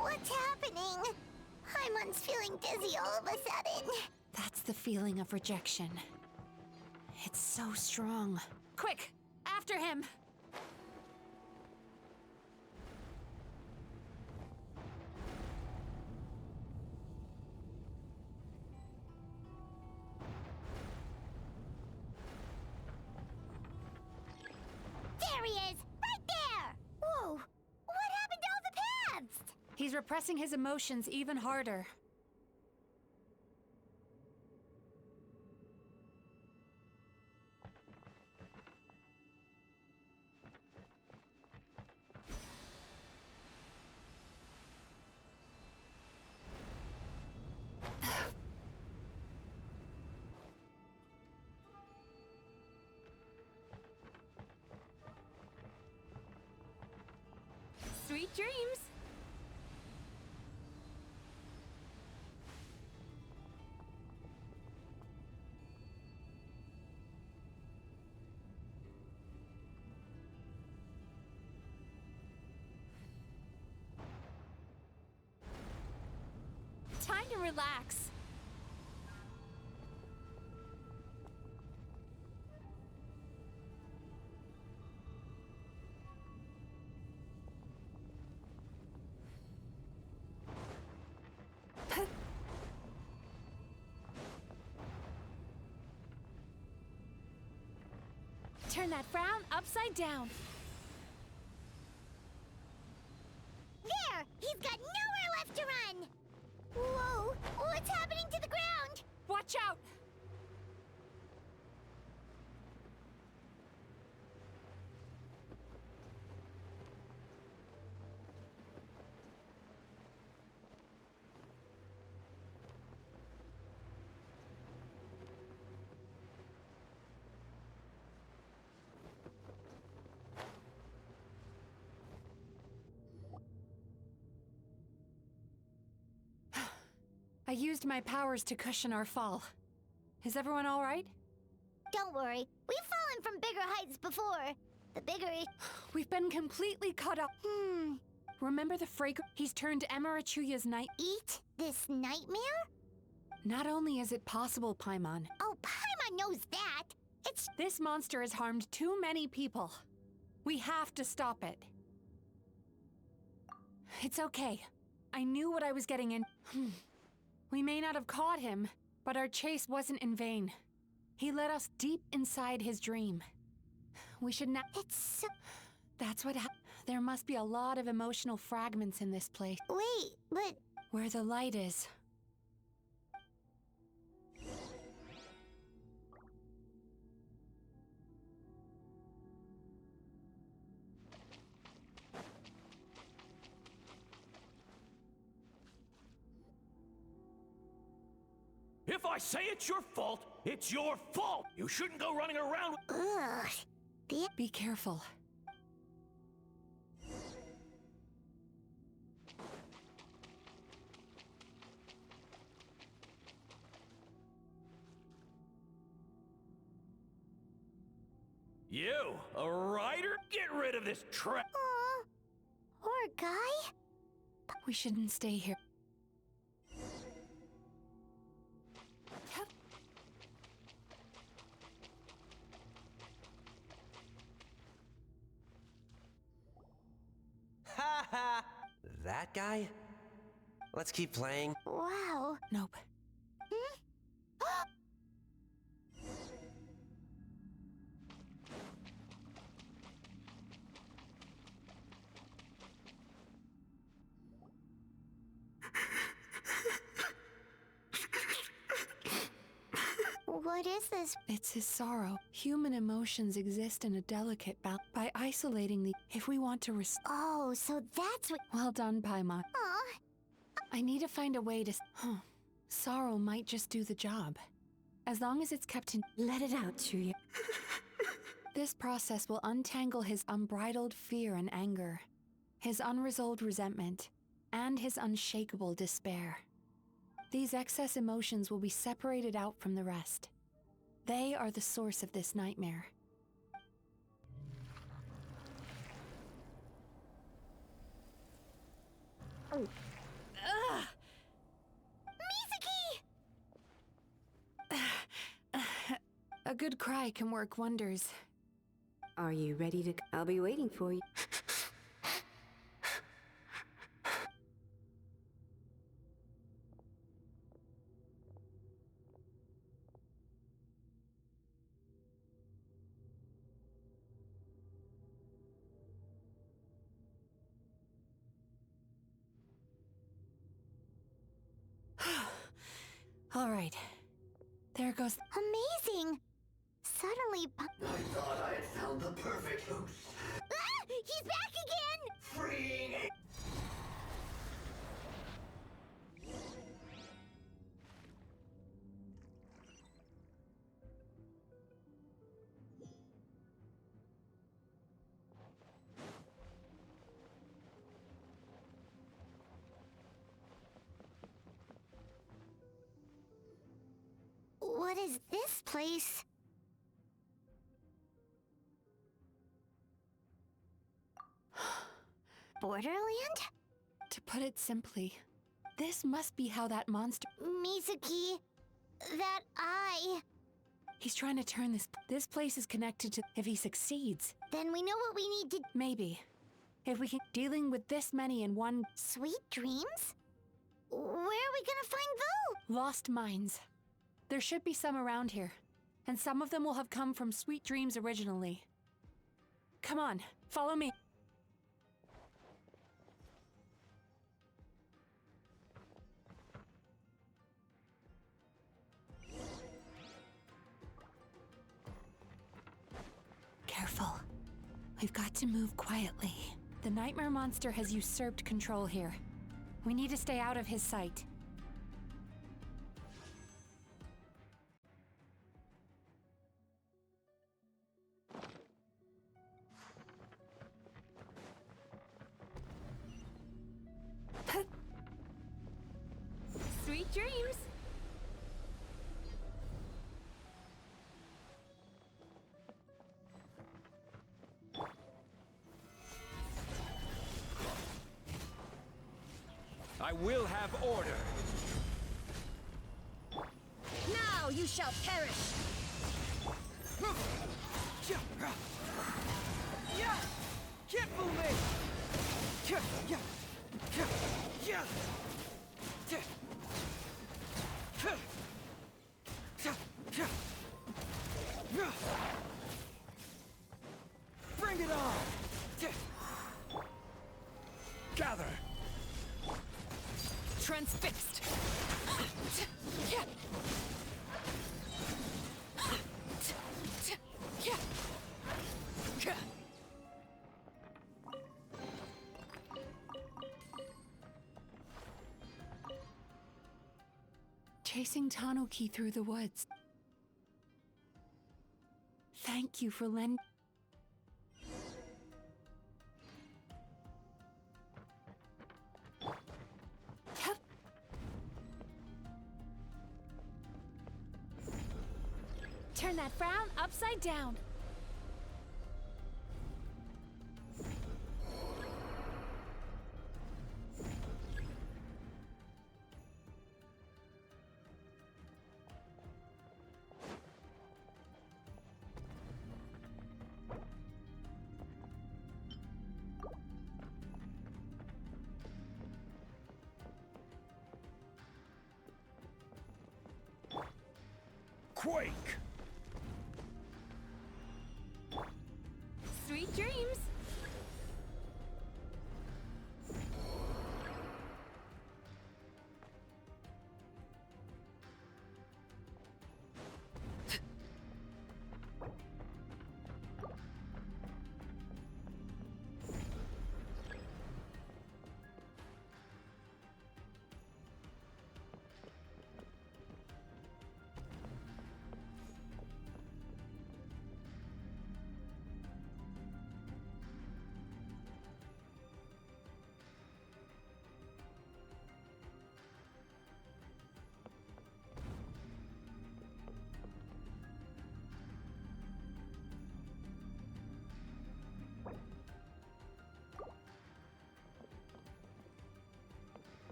What's happening? Paimon's feeling dizzy all of a sudden. That's the feeling of rejection. It's so strong. Quick! After him! There he is! Right there! Whoa! What happened to all the paths? He's repressing his emotions even harder. Sweet dreams! Time to relax. Turn that frown upside down. There! He's got nowhere left to run! Whoa! What's happening to the ground? Watch out! I used my powers to cushion our fall. Is everyone all right? Don't worry. We've fallen from bigger heights before. The bigger We've been completely cut off. Remember the fragrance? He's turned Emarachuya's night. Eat this nightmare? Not only is it possible, Paimon. Oh, Paimon knows that. It's... This monster has harmed too many people. We have to stop it. It's okay. I knew what I was getting in. We may not have caught him, but our chase wasn't in vain. He led us deep inside his dream. We should not... It's so... That's what There must be a lot of emotional fragments in this place. Wait, but... Where the light is. If I say it's your fault, it's your fault! You shouldn't go running around. Ugh. Be careful. You, a rider? Get rid of this trap. Aw, poor guy. We shouldn't stay here. Ha ha! That guy? Let's keep playing. Wow. Nope. Hmm? What is this? It's his sorrow. Human emotions exist in a delicate balance. By isolating the... If we want to Oh, so that's what... Well done, Paimon. Aw. I need to find a way to... Sorrow might just do the job. As long as it's kept in... Let it out, Chuya. This process will untangle his unbridled fear and anger, his unresolved resentment, and his unshakable despair. These excess emotions will be separated out from the rest. They are the source of this nightmare. Ugh! Mizuki! A good cry can work wonders. Are you ready to... I'll be waiting for you. All right. There goes... Amazing! Suddenly... I thought I had found the perfect host. Ah! He's back again! Freeing... What is this place? Borderland? To put it simply, this must be how that monster... Mizuki... That eye... He's trying to turn this... This place is connected to... If he succeeds... Then we know what we need to... Maybe. If we can... Dealing with this many in one... Sweet dreams? Where are we gonna find those? Lost mines. There should be some around here. And some of them will have come from Sweet Dreams originally. Come on, follow me. Careful. We've got to move quietly. The nightmare monster has usurped control here. We need to stay out of his sight. Sweet dreams! I will have order. Now you shall perish! Yeah! Can't fool me! Yeah! Yeah! Yeah! Bring it on! Gather! Transfixed. Chasing Tanuki through the woods. Thank you for lending. Turn that frown upside down. Quake! Sweet dreams.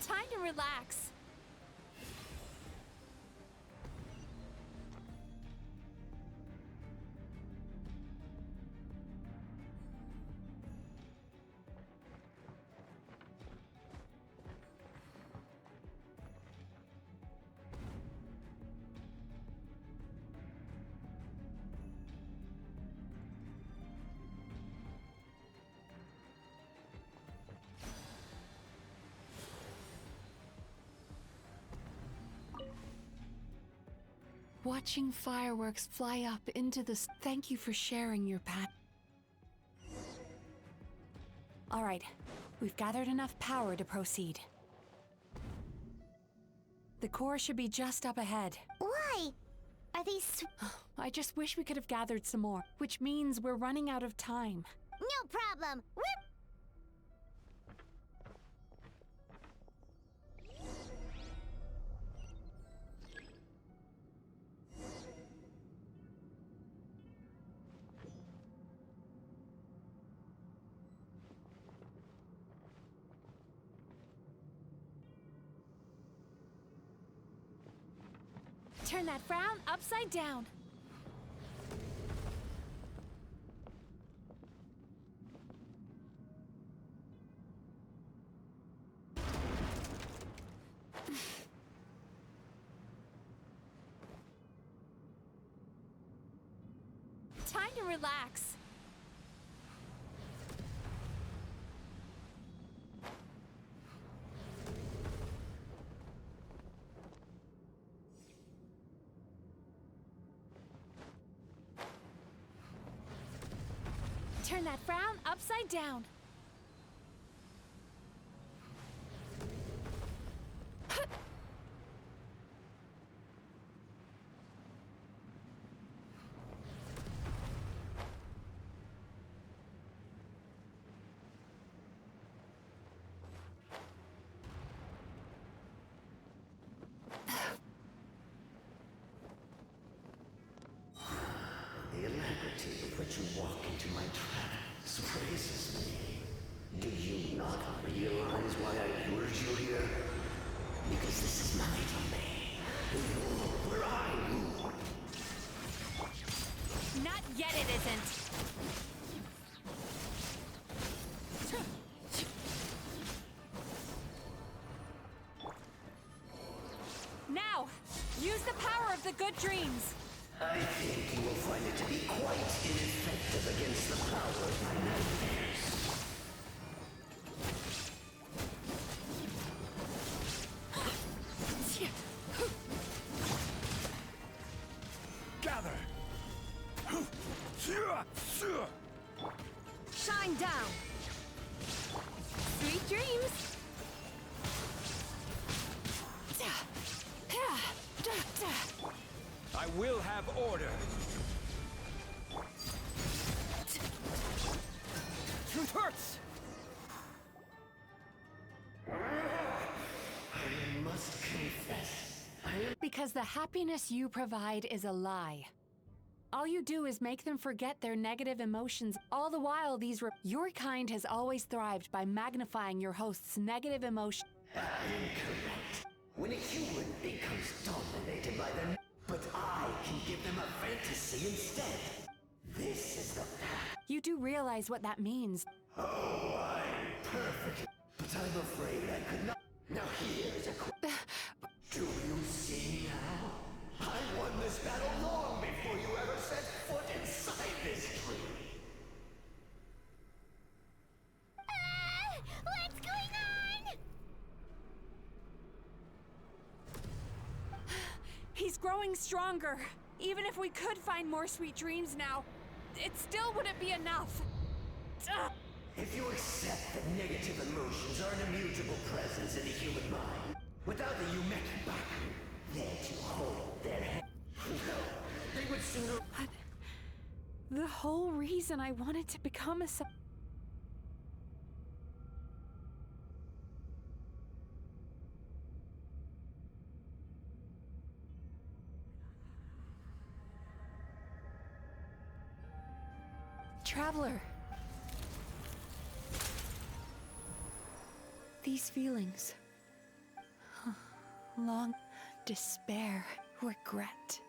Time to relax. Watching fireworks fly up into the Thank you for sharing your All right, we've gathered enough power to proceed. The core should be just up ahead. Why? Are these... I just wish we could have gathered some more, which means we're running out of time. No problem. We're... Turn that frown upside down. Time to relax. Turn that frown upside down. The alacrity with which you walk into my trap surprises me. Do you not realize why I lured you here? Because this is my domain. You rule where I rule. Not yet, it isn't. Now, use the power of the good dreams. I think you will find it to be quite ineffective against the power of my nightmares. Gather! Shine down. Sweet dreams. I will have order. Truth hurts! I must confess, Because the happiness you provide is a lie. All you do is make them forget their negative emotions. All the while, your kind has always thrived by magnifying your host's negative emotion. incorrect. When a human becomes dominated by them, but I can give them a fantasy instead. This is the path. You do realize what that means. Oh, I'm perfect. But I'm afraid I could not. Now here's a Do you see now? I won this battle long before you ever set foot inside this tree. What's going on? He's growing stronger. Even if we could find more sweet dreams now, it still wouldn't be enough. If you accept that negative emotions are an immutable presence in the human mind, without the Yumeki Baku there to hold their head, they would sooner... The whole reason I wanted to become a Traveler. These feelings. Long despair, regret.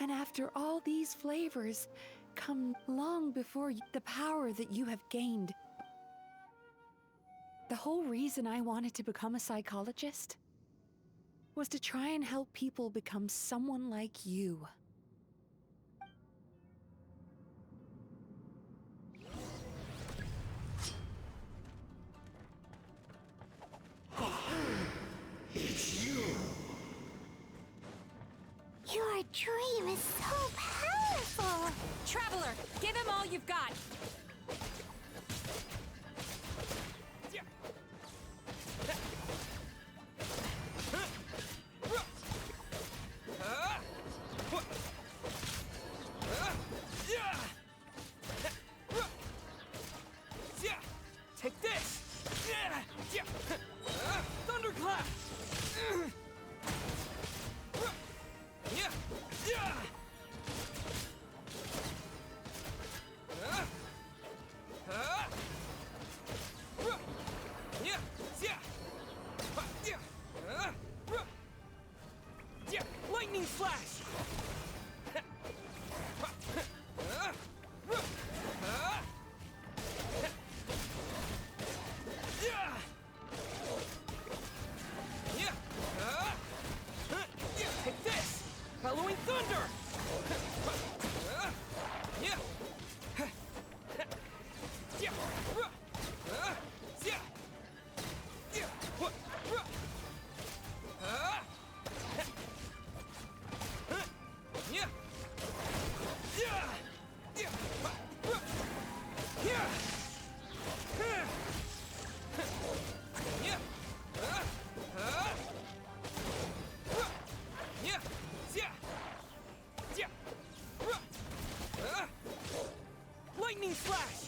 And after all these flavors come long before the power that you have gained. The whole reason I wanted to become a psychologist was to try and help people become someone like you. It's you! Your dream is so powerful! Traveler, give him all you've got. Take this! Thunderclap! Lightning Slash! Take this! Bellowing Thunder! Lightning Slash!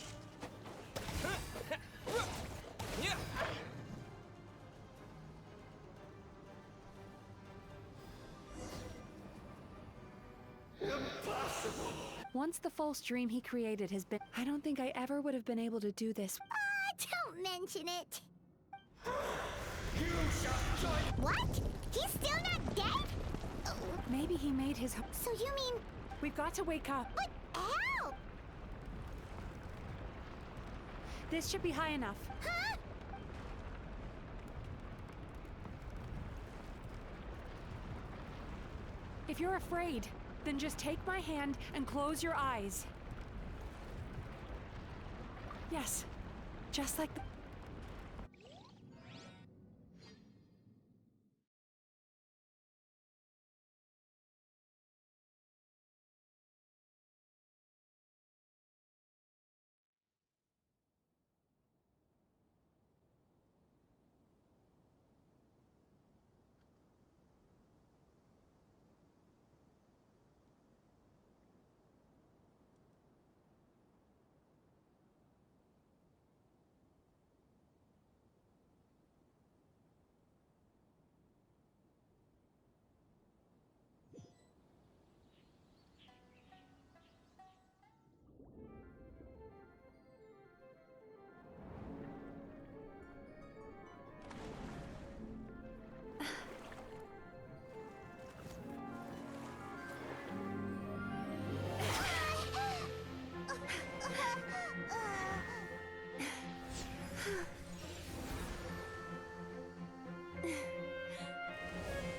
Once the false dream he created has been, I don't think I ever would have been able to do this. Don't mention it. What? He's still not dead? Maybe he made his. So you mean? We've got to wake up. But how? This should be high enough. Huh? If you're afraid, then just take my hand and close your eyes. Yes, just like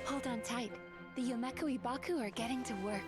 hold on tight. The Yomeku Ibaku are getting to work.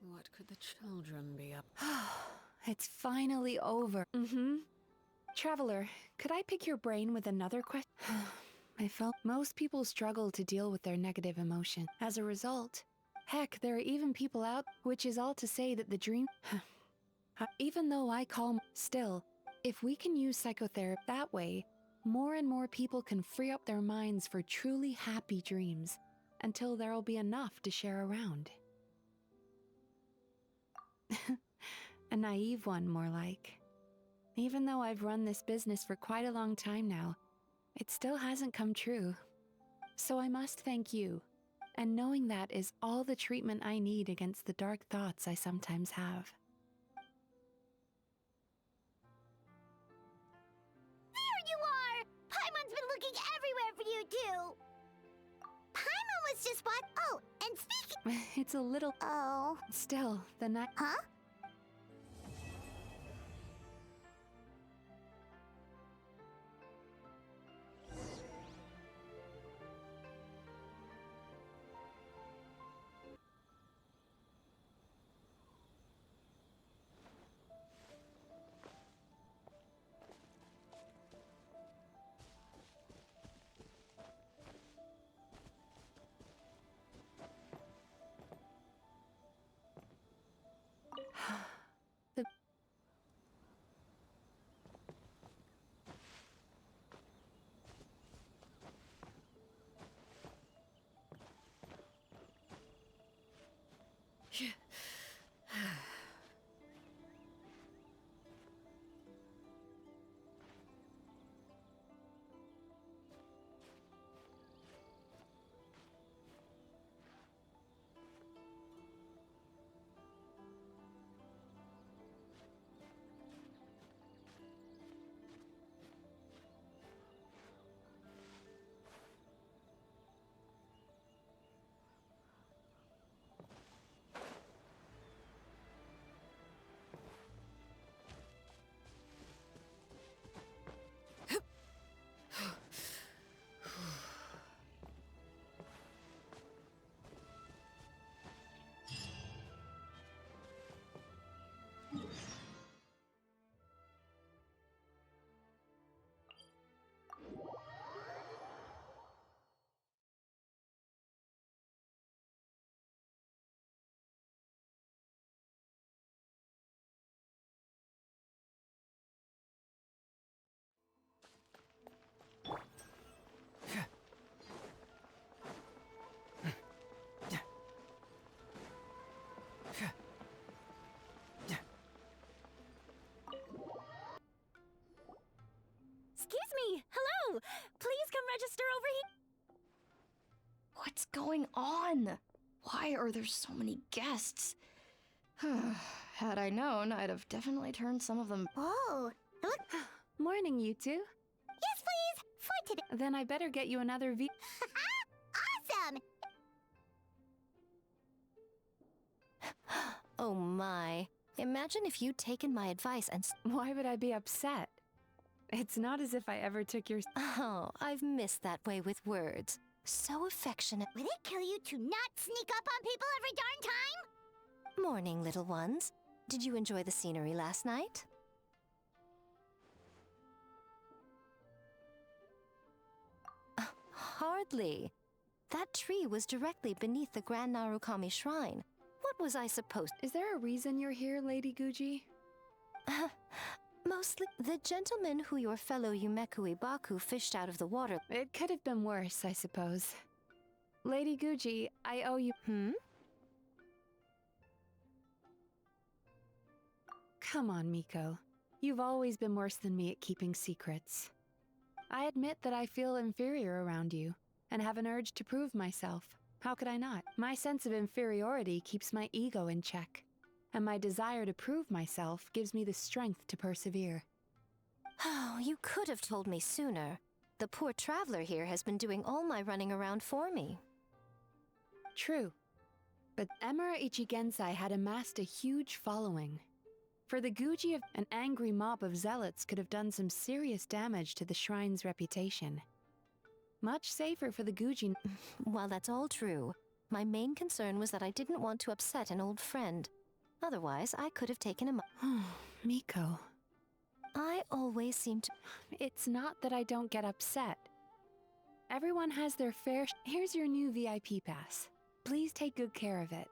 What could the children be up? It's finally over. Traveler, could I pick your brain with another question? I felt most people struggle to deal with their negative emotion. As a result, heck, there are even people out, which is all to say that the dream... Even though I calm... Still, if we can use psychotherapy that way, more and more people can free up their minds for truly happy dreams. until there'll be enough to share around. A naive one, more like. Even though I've run this business for quite a long time now, it still hasn't come true. So I must thank you, and knowing that is all the treatment I need against the dark thoughts I sometimes have. There you are! Paimon's been looking everywhere for you, too! Paimon was just what? Oh, and speaking... It's a little... Oh... Still, the night... Huh? The... Excuse me! Hello! Please come register over here! What's going on? Why are there so many guests? Had I known, I'd have definitely turned some of them. Oh, look. Morning, you two. Yes, please! For today. Then I better get you another Awesome! Oh my. Imagine if you'd taken my advice and... Why would I be upset? It's not as if I ever took your... Oh, I've missed that way with words. So affectionate. Would it kill you to not sneak up on people every darn time? Morning, little ones. Did you enjoy the scenery last night? Hardly. That tree was directly beneath the Grand Narukami Shrine. What was I supposed... Is there a reason you're here, Lady Guji? Mostly the gentleman who your fellow Yumekui Baku fished out of the water. It could have been worse, I suppose. Lady Guji, I owe you... Come on, Miko. You've always been worse than me at keeping secrets. I admit that I feel inferior around you, and have an urge to prove myself. How could I not? My sense of inferiority keeps my ego in check, and my desire to prove myself gives me the strength to persevere. Oh, you could have told me sooner. The poor traveler here has been doing all my running around for me. True. But Emera Ichigensai had amassed a huge following. For the Guji, an angry mob of zealots could have done some serious damage to the shrine's reputation. Much safer for the Guji. While that's all true, my main concern was that I didn't want to upset an old friend. Otherwise, I could have taken him. Miko. I always seem to... It's not that I don't get upset. Everyone has their fair... Here's your new VIP pass. Please take good care of it.